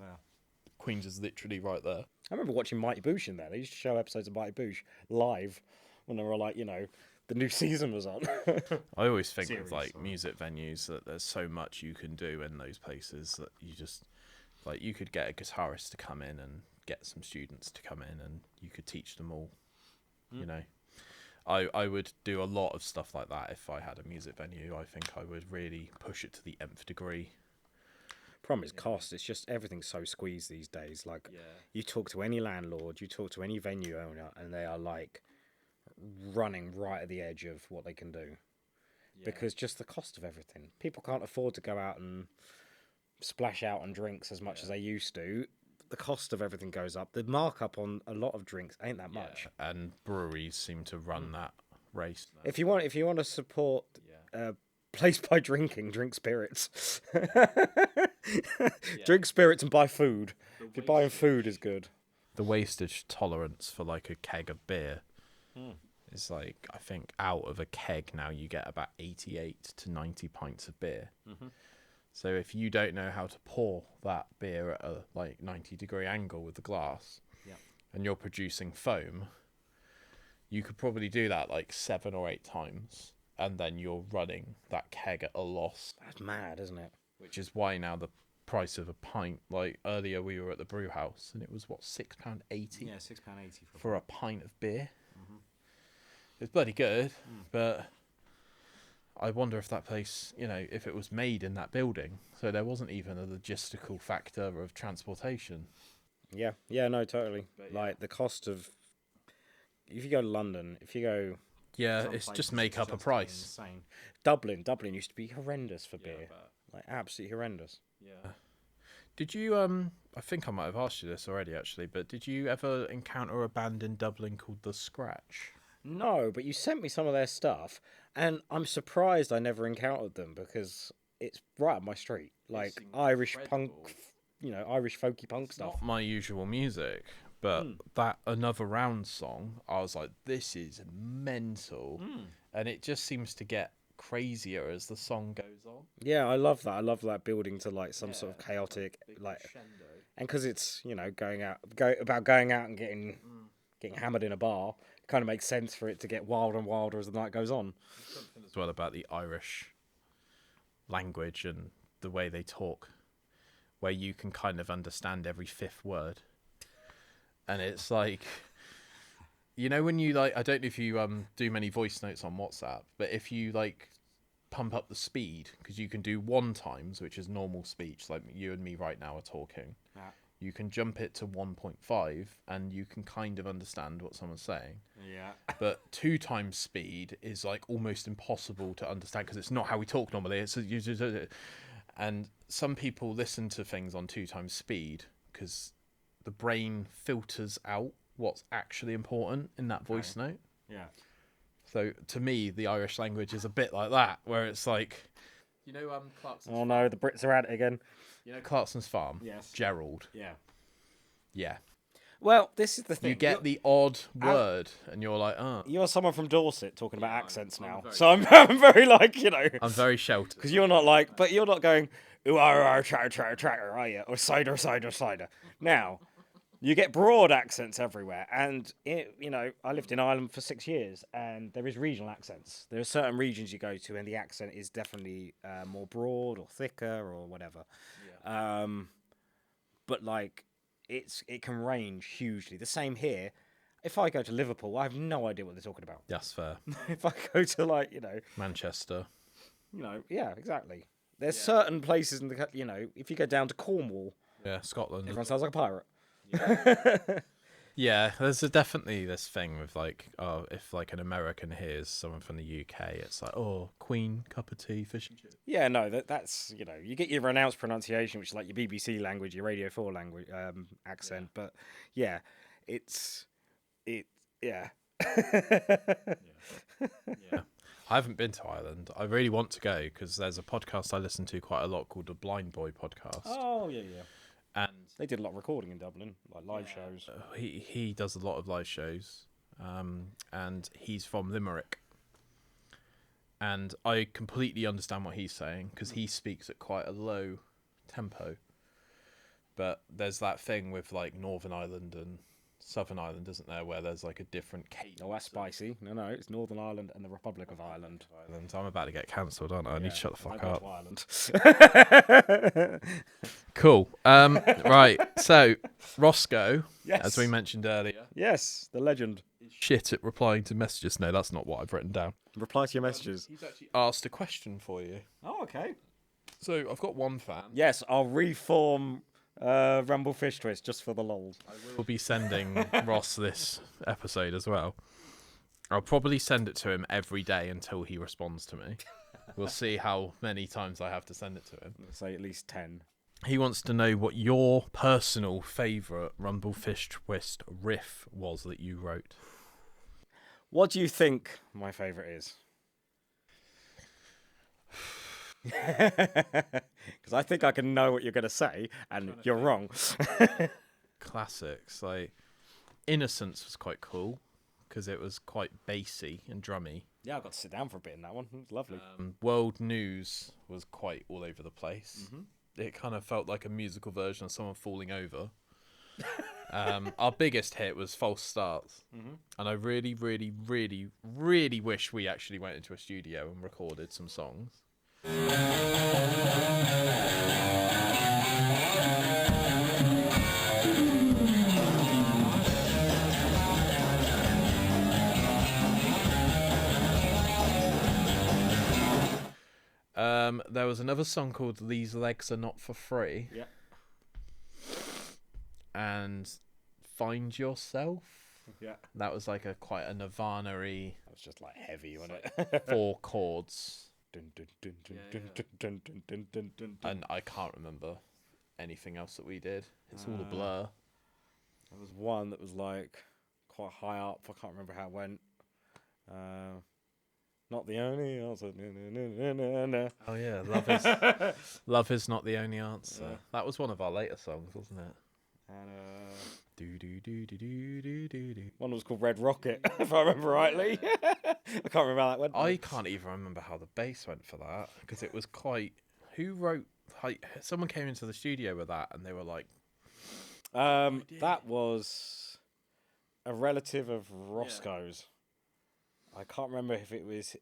Queens is literally right there. I remember watching Mighty Boosh in there. They used to show episodes of Mighty Boosh live when they were like, you know, the new season was on. I always think with like music venues that there's so much you can do in those places that you just, like, you could get a guitarist to come in and get some students to come in and you could teach them all, you know. I would do a lot of stuff like that if I had a music venue. I think I would really push it to the nth degree. Problem is cost. It's just everything's so squeezed these days. Like, you talk to any landlord, you talk to any venue owner, and they are like running right at the edge of what they can do, because just the cost of everything. People can't afford to go out and splash out on drinks as much as they used to. The cost of everything goes up. The markup on a lot of drinks ain't that much. And breweries seem to run that race now. If you want to support place by drinking, drink spirits. Drink spirits and buy food. If you're buying food, is good. The wastage tolerance for like a keg of beer is like, I think out of a keg now you get about 88 to 90 pints of beer. So if you don't know how to pour that beer at a like 90-degree angle with the glass, and you're producing foam, you could probably do that like 7 or 8 times, and then you're running that keg at a loss. That's mad, isn't it? Which is why now the price of a pint, like earlier we were at the brew house and it was what, £6.80? Yeah, £6.80 for a pint of beer. It's bloody good, but I wonder if that place, if it was made in that building, so there wasn't even a logistical factor of transportation. Yeah, no, totally. Like the cost of, if you go to London, if you go, it's just make up a price. Insane. Dublin used to be horrendous for beer, like absolutely horrendous. Yeah. Did you I think I might have asked you this already actually, but did you ever encounter a band in Dublin called The Scratch? No, but you sent me some of their stuff, and I'm surprised I never encountered them because it's right up my street, like Irish punk, Irish folky punk stuff. Not my usual music, but that Another Round song, I was like, this is mental, and it just seems to get crazier as the song goes on. Yeah, I love that. I love that building to like some sort of chaotic, like, and because it's going out and getting hammered in a bar, it kind of makes sense for it to get wilder and wilder as the night goes on. Something as well about the Irish language and the way they talk, where you can kind of understand every fifth word, and it's like, when you I don't know if you do many voice notes on WhatsApp, but if you pump up the speed, because you can do 1 times, which is normal speech, like you and me right now are talking. Yeah. You can jump it to 1.5 and you can kind of understand what someone's saying. Yeah. But 2 times speed is almost impossible to understand because it's not how we talk normally. And some people listen to things on 2 times speed because the brain filters out what's actually important in that voice note. Yeah. So to me, the Irish language is a bit like that, where it's like, Clarkson's Oh no, the Brits are at it again. Clarkson's Farm? Yes. Gerald. Yeah. Yeah. Well, this is the thing. You get the odd word, and you're like, oh. You're someone from Dorset talking about accents now. So I'm very I'm very sheltered. Because you're not but you're not going, ooh, tratter, are you? Or cider. Now, you get broad accents everywhere. And, I lived in Ireland for 6 years, and there is regional accents. There are certain regions you go to, and the accent is definitely more broad or thicker or whatever. Yeah. But, it can range hugely. The same here. If I go to Liverpool, I have no idea what they're talking about. That's fair. If I go to Manchester. Yeah, exactly. There's certain places in the, if you go down to Cornwall. Yeah, Scotland. Everyone sounds like a pirate. Yeah. Yeah, there's definitely this thing with if an American hears someone from the UK, it's like, oh, Queen, cup of tea, fish and chips. Yeah, no, that's you get your announced pronunciation, which is like your BBC language, your Radio 4 language accent, but yeah, yeah. Yeah. I haven't been to Ireland. I really want to go because there's a podcast I listen to quite a lot called the Blind Boy Podcast. Oh yeah. And they did a lot of recording in Dublin, like live shows. He does a lot of live shows, and he's from Limerick. And I completely understand what he's saying because he speaks at quite a low tempo. But there's that thing with Northern Ireland and Southern Ireland, isn't there, where there's a different cadence. Oh, that's spicy. No, it's Northern Ireland and the Republic of Ireland. I'm about to get cancelled, aren't I? I need to shut the fuck up. Ireland. Cool. Right. So Roscoe, yes, as we mentioned earlier. Yes, the legend. Shit at replying to messages. No, that's not what I've written down. Reply to your messages. He's actually asked a question for you. Oh, okay. So I've got one fan. Yes, I'll reform Rumble Fish Twist just for the lols. I will be sending Ross this episode as well. I'll probably send it to him every day until he responds to me. We'll see how many times I have to send it to him. Let's say at least 10. He wants to know what your personal favourite Rumble Fish Twist riff was that you wrote. What do you think my favourite is? Because I think I can know what you're going to say, and you're wrong. Classics. Innocence was quite cool, because it was quite bassy and drummy. Yeah, I got to sit down for a bit in that one. It was lovely. World News was quite all over the place. Mm-hmm. It kind of felt like a musical version of someone falling over. Our biggest hit was False Starts. Mm-hmm. And I really, really, really, really wish we actually went into a studio and recorded some songs. there was another song called "These Legs Are Not for Free." Yeah. And "Find Yourself." Yeah. That was like quite a Nirvana-y. That was just like heavy, wasn't it? 4 chords. Dun, dun, dun, dun, dun, dun, dun, dun, dun, dun, dun. And I can't remember anything else that we did. It's all a blur. There was one that was like quite high up. I can't remember how it went. Not the only answer. Oh yeah, love is not the only answer. Yeah. That was one of our later songs, wasn't it? And one was called Red Rocket, if I remember rightly. I can't remember how that went. I can't even remember how the bass went for that, because it was quite. Who wrote? Like, someone came into the studio with that, and they were like, that was a relative of Roscoe's. I can't remember if it was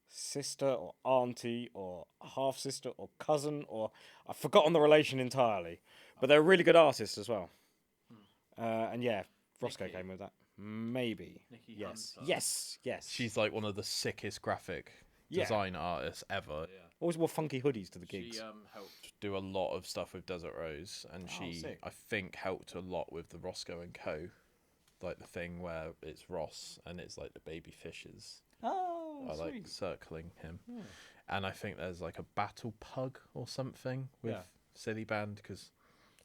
sister or auntie or half sister or cousin, or I've forgotten the relation entirely. But they're a really good artists as well. And yeah, Roscoe came with that. Maybe. Nikki yes. Hunter. Yes. She's like one of the sickest graphic design artists ever. Yeah. Always wore funky hoodies to the gigs. She helped do a lot of stuff with Desert Rose, and sick. I think, helped a lot with the Roscoe and Co. Like the thing where it's Ross and it's like the baby fishes. Oh, I like circling him. Yeah. And I think there's like a battle pug or something with Silly Band, because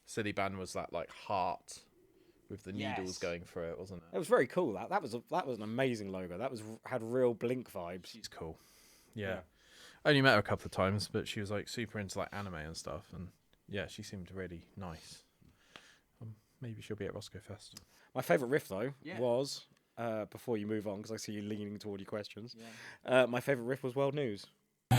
Silly Band was that like heart with the needles going through it, wasn't it? It was very cool. That was an amazing logo. That had real Blink vibes. She's cool. Yeah. I only met her a couple of times, but she was like super into like anime and stuff, and yeah, she seemed really nice. Maybe she'll be at Roscoe Fest. My favourite riff though was before you move on, because I see you leaning toward your questions. Yeah. My favourite riff was World News. I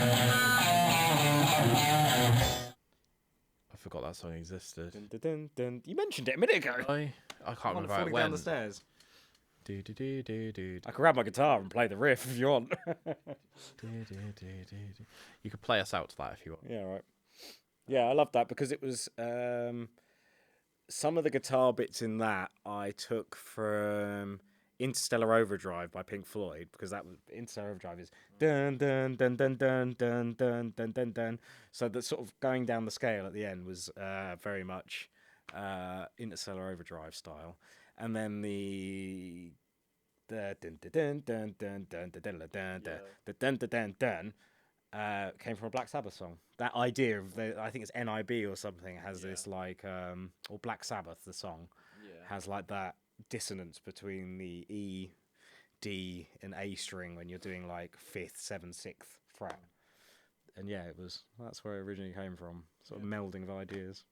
forgot that song existed. Dun, dun, dun, dun. You mentioned it a minute ago. I can't remember how it went. Down the stairs. Do. I can grab my guitar and play the riff if you want. You could play us out to that if you want. Yeah, right. Yeah, I love that because it was some of the guitar bits in that I took from Interstellar Overdrive by Pink Floyd, because that was Interstellar Overdrive is dun dun dun dun dun dun dun dun dun dun. So the sort of going down the scale at the end was very much Interstellar Overdrive style, and then the dun dun dun dun dun dun dun dun dun dun dun came from a Black Sabbath song. That idea of I think it's NIB or something has this like or Black Sabbath, the song has like that dissonance between the E, D, and A string when you're doing like 5th, 7th, 6th fret. And yeah, that's where it originally came from, sort of melding of ideas.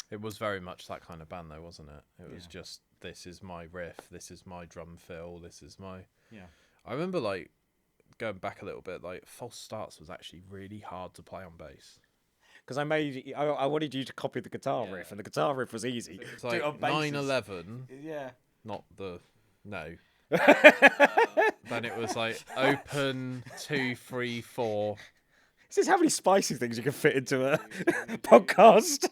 It was very much that kind of band though, wasn't it? It was just, this is my riff, this is my drum fill, this is my... Yeah. I remember like going back a little bit, like False Starts was actually really hard to play on bass. Because I wanted you to copy the guitar riff, and the guitar riff was easy. It's like 9/11. Yeah. Not the... No. Then it was like open 2, 3, 4. This is how many spicy things you can fit into a podcast.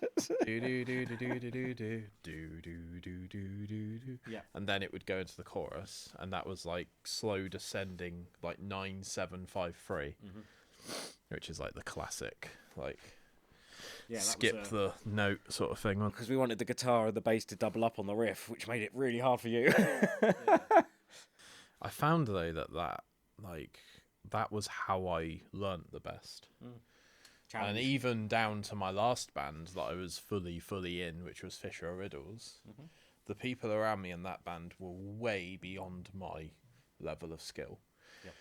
Yeah. And then it would go into the chorus, and that was like slow descending, like 9, 7, 5, 3, which is like the classic, like skip the note sort of thing. Because we wanted the guitar and the bass to double up on the riff, which made it really hard for you. I found though that was how I learnt the best. And even down to my last band that I was fully in, which was Fisher Riddles, the people around me in that band were way beyond my level of skill. Yep.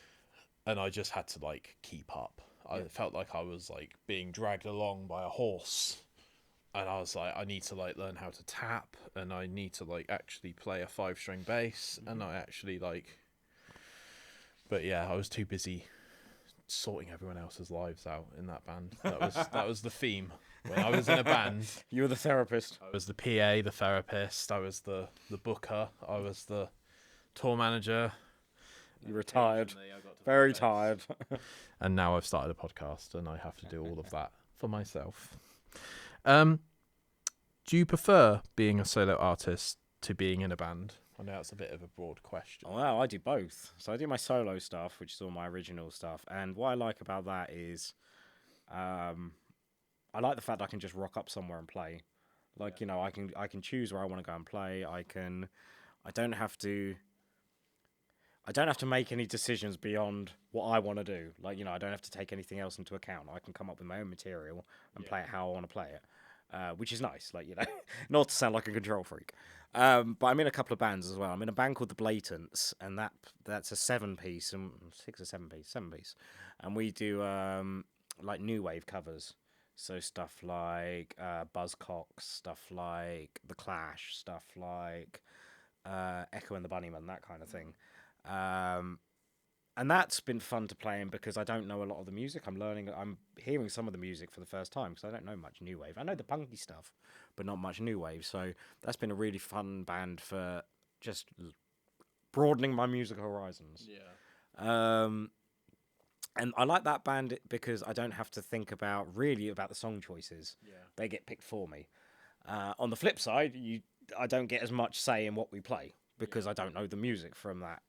And I just had to like keep up. I felt like I was like being dragged along by a horse. And I was like, I need to like learn how to tap, and I need to like actually play a 5-string bass, and I actually like... But yeah, I was too busy sorting everyone else's lives out in that band. That was the theme. When I was in a band, you were the therapist. I was the PA, the therapist. I was the booker. I was the tour manager. You retired. Very tired. And now I've started a podcast, and I have to do all of that for myself. Do you prefer being a solo artist to being in a band? I know it's a bit of a broad question. Well, I do both. So I do my solo stuff, which is all my original stuff. And what I like about that is I like the fact that I can just rock up somewhere and play. Like, I can choose where I want to go and play. I don't have to make any decisions beyond what I want to do. Like, I don't have to take anything else into account. I can come up with my own material and play it how I want to play it. Which is nice, like, not to sound like a control freak. But I'm in a couple of bands as well. I'm in a band called The Blatants, and that's a 7-piece, 6 or 7-piece, 7-piece. And we do, like, new wave covers. So stuff like Buzzcocks, stuff like The Clash, stuff like Echo and the Bunnymen, that kind of thing. And that's been fun to play in because I don't know a lot of the music. I'm hearing some of the music for the first time because I don't know much new wave. I know the punky stuff, but not much new wave. So that's been a really fun band for just broadening my musical horizons. Yeah. And I like that band because I don't have to think about the song choices. Yeah. They get picked for me. On the flip side, I don't get as much say in what we play because I don't know the music from that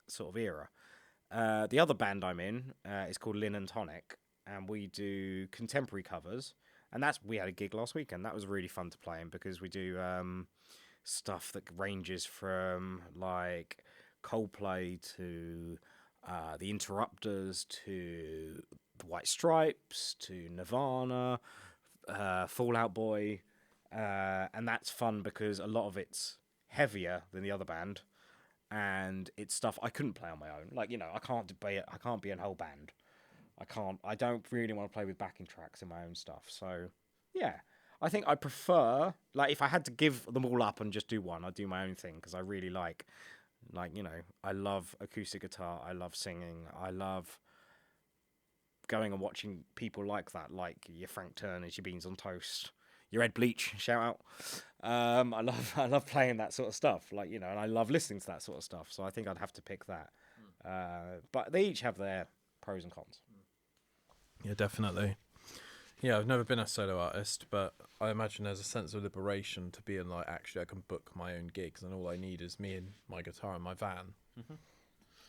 sort of era. The other band I'm in is called Lin and Tonic, and we do contemporary covers. And we had a gig last weekend. That was really fun to play in because we do stuff that ranges from like Coldplay to the Interrupters to the White Stripes to Nirvana, Fall Out Boy, and that's fun because a lot of it's heavier than the other band. And it's stuff I couldn't play on my own. Like, I can't be a whole band. I don't really want to play with backing tracks in my own stuff. So, yeah. I think I prefer, like, if I had to give them all up and just do one, I'd do my own thing because I really like, I love acoustic guitar. I love singing. I love going and watching people like that, like your Frank Turners, your Beans on Toast, your Ed Bleach, shout out. I love playing that sort of stuff, like, and I love listening to that sort of stuff. So I think I'd have to pick that. But they each have their pros and cons. Yeah, definitely. Yeah, I've never been a solo artist, but I imagine there's a sense of liberation to being like, actually, I can book my own gigs, and all I need is me and my guitar and my van,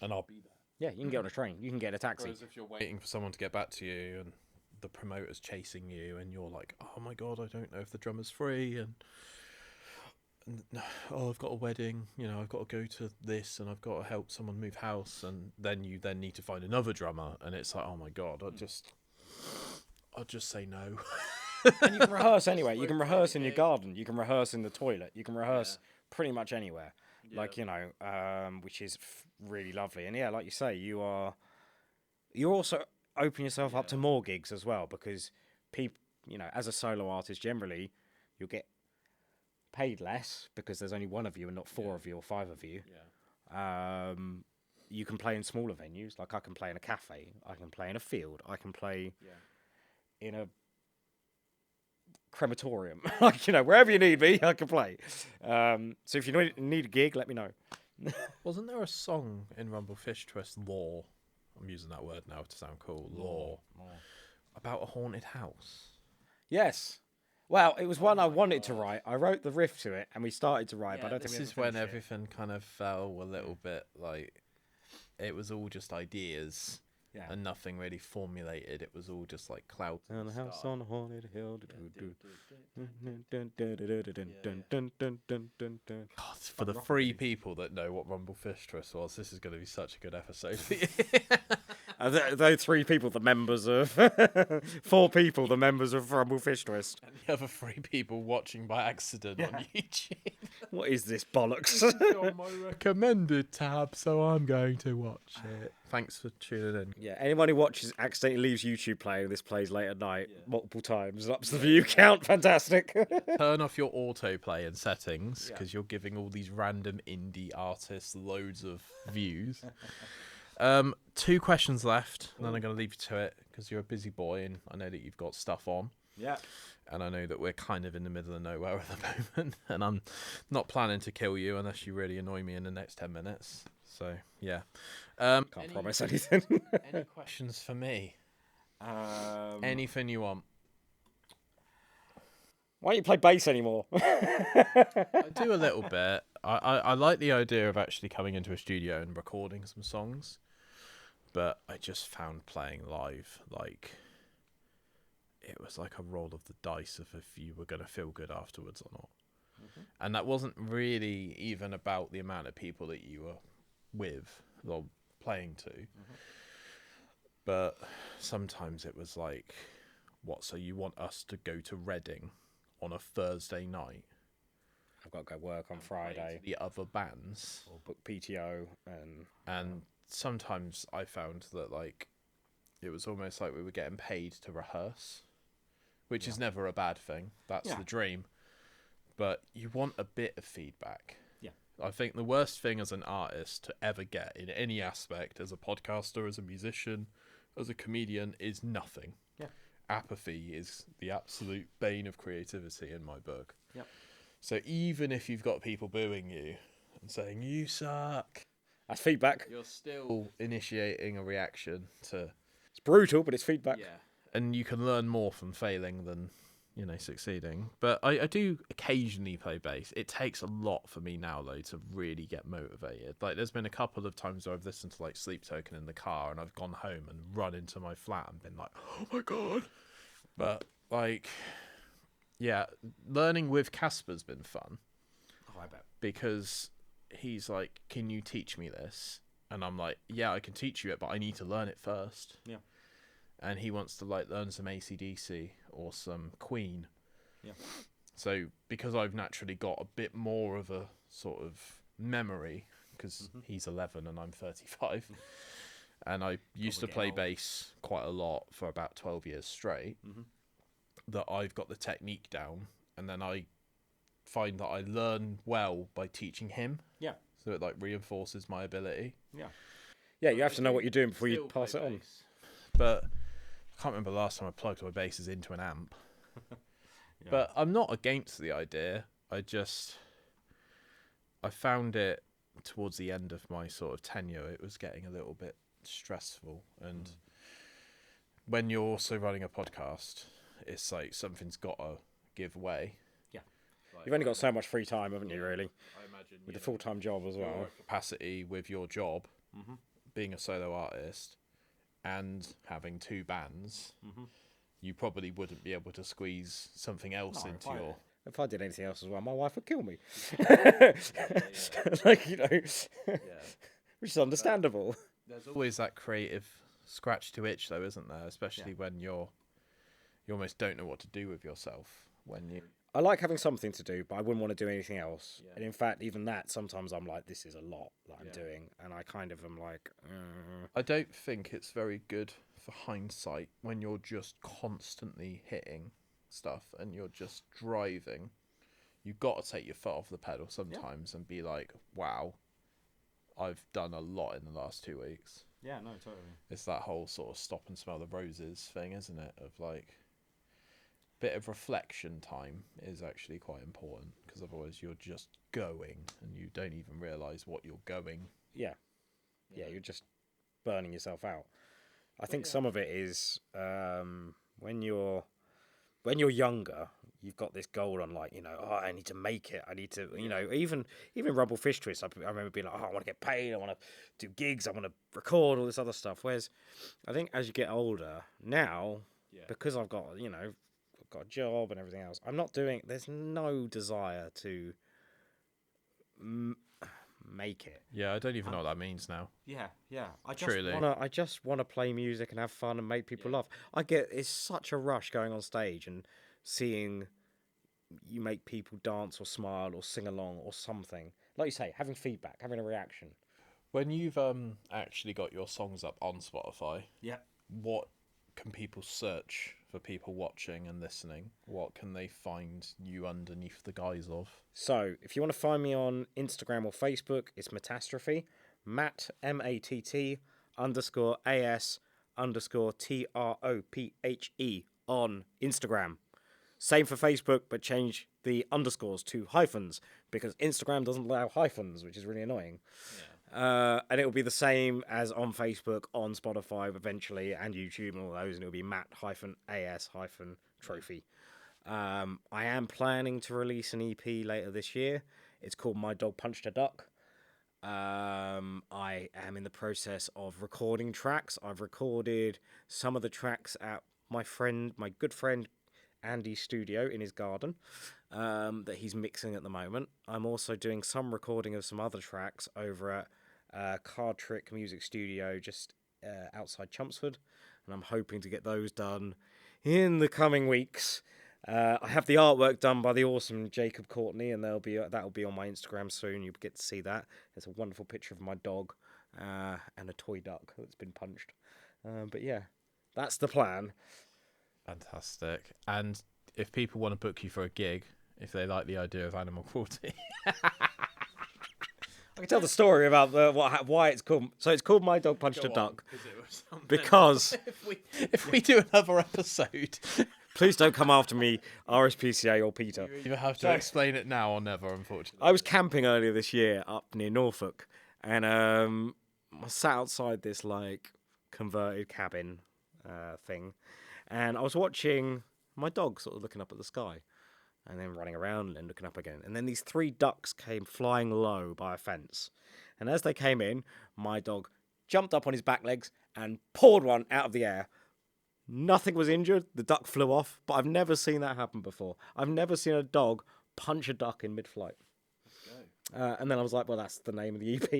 and I'll be there. Yeah, you can get on a train, you can get a taxi. Whereas if you're waiting for someone to get back to you and the promoter's chasing you and you're like, oh my god, I don't know if the drummer's free, and oh, I've got a wedding, I've got to go to this, and I've got to help someone move house, and then you need to find another drummer, and it's like, oh my god, I'll just say no. And you can rehearse anyway. You can rehearse in your garden, you can rehearse in the toilet, you can rehearse pretty much anywhere. Like, which is really lovely. And yeah, like you say, you're also open yourself up to more gigs as well, because people, as a solo artist, generally you'll get paid less because there's only one of you and not 4 of you or 5 of you. You can play in smaller venues. Like, I can play in a cafe, I can play in a field, I can play in a crematorium. Like, wherever you need me, I can play. So if you need a gig, let me know. Wasn't there a song in Rumble Fish Twist, Law? I'm using that word now to sound cool. Law. About a haunted house. Yes. Well, it was one I wanted to write. I wrote the riff to it, and we started to write. But I don't think this is when everything kind of fell a little bit. Like, it was all just ideas, and nothing really formulated. It was all just like clouds. And a house on a haunted hill. God, for the 3 people that know what Rumble Fish Twist was, this is going to be such a good episode for you. Those 3 people, the members of 4 people, the members of Rumble Fish Twist, and the other 3 people watching by accident on YouTube. What is this bollocks? It's on my recommended tab, so I'm going to watch it. Thanks for tuning in. Yeah, anyone who accidentally leaves YouTube playing, this plays late at night multiple times, ups the view count. Fantastic. Turn off your autoplay in settings, because you're giving all these random indie artists loads of views. 2 questions left, and then I'm going to leave you to it, because you're a busy boy, and I know that you've got stuff on. Yeah. And I know that we're kind of in the middle of nowhere at the moment, and I'm not planning to kill you unless you really annoy me in the next 10 minutes. So, yeah. Can't promise anything. Any questions for me? Anything you want. Why don't you play bass anymore? I do a little bit. I like the idea of actually coming into a studio and recording some songs, but I just found playing live, like, it was like a roll of the dice of if you were going to feel good afterwards or not. Mm-hmm. And that wasn't really even about the amount of people that you were with or playing to. Mm-hmm. But sometimes it was like, what, so you want us to go to Reading on a Thursday night? I've got to go work on Friday. The other bands. Or book PTO. And sometimes I found that, like, it was almost like we were getting paid to rehearse, which is never a bad thing. That's the dream. But you want a bit of feedback. Yeah. I think the worst thing as an artist to ever get in any aspect, as a podcaster, as a musician, as a comedian, is nothing. Yeah. Apathy is the absolute bane of creativity in my book. Yep. So even if you've got people booing you and saying, you suck, that's feedback. You're still initiating a reaction to... It's brutal, but it's feedback. Yeah. And you can learn more from failing than, you know, succeeding. But I do occasionally play bass. It takes a lot for me now, though, to really get motivated. Like, there's been a couple of times where I've listened to, like, Sleep Token in the car and I've gone home and run into my flat and been like, oh my God. But, like, yeah, learning with Casper's been fun. Oh, I bet. Because he's like, can you teach me this? And I'm like, yeah, I can teach you it, but I need to learn it first. Yeah. And he wants to, like, learn some AC/DC or some Queen. Yeah. So because I've naturally got a bit more of a sort of memory, because he's 11 and I'm 35, and I used to play bass quite a lot for about 12 years straight, that I've got the technique down, and then I find that I learn well by teaching him. Yeah. So it, like, reinforces my ability. Yeah. Yeah, you have to know what you're doing before you pass it on. But I can't remember the last time I plugged my basses into an amp. Yeah. But I'm not against the idea. I found it towards the end of my sort of tenure, it was getting a little bit stressful. And when you're also running a podcast, it's like something's got to give way. Yeah. Like, you've only got so much free time, haven't you, really? I imagine. With a full-time job as well. Capacity with your job, being a solo artist, and having two bands, you probably wouldn't be able to squeeze something else into your... If I did anything else as well, my wife would kill me. Like, you know, which is understandable. There's always that creative scratch to itch, though, isn't there? Especially when you almost don't know what to do with yourself. I like having something to do, but I wouldn't want to do anything else. Yeah. And in fact, even that, sometimes I'm like, this is a lot that I'm doing. And I kind of am like... I don't think it's very good for hindsight when you're just constantly hitting stuff and you're just driving. You've got to take your foot off the pedal sometimes and be like, wow, I've done a lot in the last 2 weeks. Yeah, no, totally. It's that whole sort of stop and smell the roses thing, isn't it? Of like... bit of reflection time is actually quite important, because otherwise you're just going and you don't even realise what you're going. Yeah, you're just burning yourself out. I think some of it is when you're younger, you've got this goal on, like, you know, oh, I need to make it. I need to, you know, even Rumble Fish Twist, I remember being like, oh, I want to get paid. I want to do gigs. I want to record all this other stuff. Whereas I think as you get older now, because I've got, you know, got a job and everything else, I'm not doing... There's no desire to make it. Yeah, I don't even know what that means now. Yeah. I just want to play music and have fun and make people laugh. It's such a rush going on stage and seeing you make people dance or smile or sing along or something. Like you say, having feedback, having a reaction. When you've actually got your songs up on Spotify, what can people search for people watching and listening? What can they find you underneath the guise of? So, if you want to find me on Instagram or Facebook, it's Mattastrophe. Matt, MATT _AS _TROPHE on Instagram. Same for Facebook, but change the underscores to hyphens, because Instagram doesn't allow hyphens, which is really annoying. And it will be the same as on Facebook, on Spotify eventually, and YouTube and all those, and it'll be Matt-AS-Trophy. I am planning to release an EP later this year. It's called My Dog Punched a Duck. I am in the process of recording tracks. I've recorded some of the tracks at my good friend Andy's studio in his garden, that he's mixing at the moment. I'm also doing some recording of some other tracks over at Card Trick Music Studio just outside Chelmsford, and I'm hoping to get those done in the coming weeks. I have the artwork done by the awesome Jacob Courtney, and that'll be on my Instagram soon. You'll get to see that. There's a wonderful picture of my dog and a toy duck that's been punched. But yeah, that's the plan. Fantastic. And if people want to book you for a gig, if they like the idea of animal cruelty, I can tell the story about why it's called. So it's called My Dog Punched a Duck because if we do another episode, please don't come after me, RSPCA or Peter. You have to explain it now or never, unfortunately. I was camping earlier this year up near Norfolk, and I sat outside this like converted cabin thing, and I was watching my dog sort of looking up at the sky, and then running around and then looking up again. And then these 3 ducks came flying low by a fence, and as they came in, my dog jumped up on his back legs and pawed one out of the air. Nothing was injured. The duck flew off, but I've never seen that happen before. I've never seen a dog punch a duck in mid-flight. And then I was like, well, that's the name of the EP.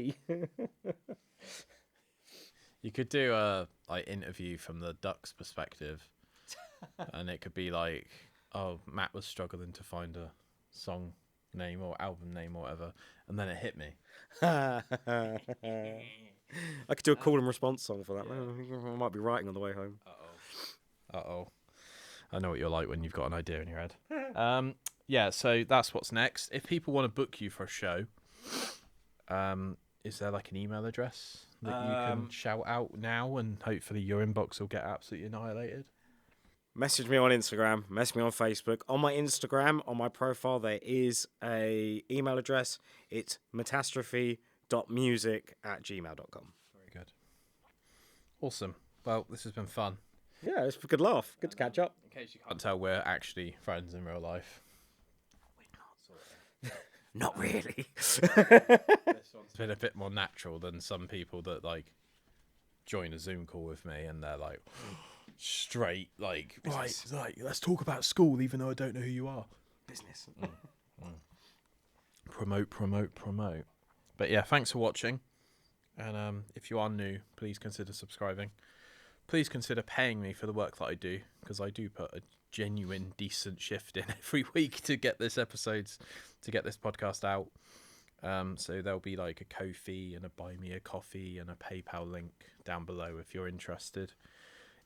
You could do a interview from the duck's perspective, and it could be like, oh, Matt was struggling to find a song name or album name or whatever, and then it hit me. I could do a call and response song for that. Yeah. I might be writing on the way home. Uh-oh. I know what you're like when you've got an idea in your head. Yeah, so that's what's next. If people want to book you for a show, is there like an email address that you can shout out now, and hopefully your inbox will get absolutely annihilated? Message me on Instagram, message me on Facebook. On my Instagram, on my profile, there is a email address. It's mattastrophe.music@gmail.com. Very good. Awesome. Well, this has been fun. Yeah, it's a good laugh. Good to catch up. In case you can't tell, we're actually friends in real life. Not really. This one's been a bit more natural than some people that like join a Zoom call with me and they're like straight like, right, like, let's talk about school even though I don't know who you are. Business. Promote. But yeah, thanks for watching. And if you are new, please consider subscribing. Please consider paying me for the work that I do, because I do put a genuine, decent shift in every week to get this podcast out. So there'll be like a Ko-fi and a Buy Me a Coffee and a PayPal link down below if you're interested.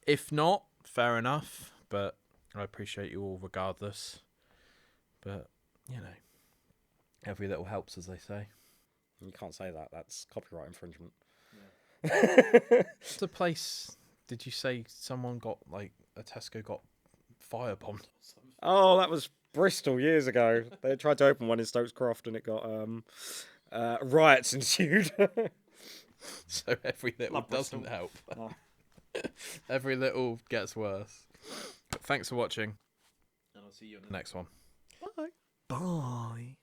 If not, fair enough, but I appreciate you all regardless. But, you know, every little helps, as they say. You can't say that. That's copyright infringement. Yeah. It's a place... Did you say someone got, like, a Tesco got firebombed or something? Oh, that was Bristol years ago. They tried to open one in Stokes Croft and it got riots ensued. So every little doesn't help. No. Every little gets worse. But thanks for watching. And I'll see you in the next one. Bye. Bye.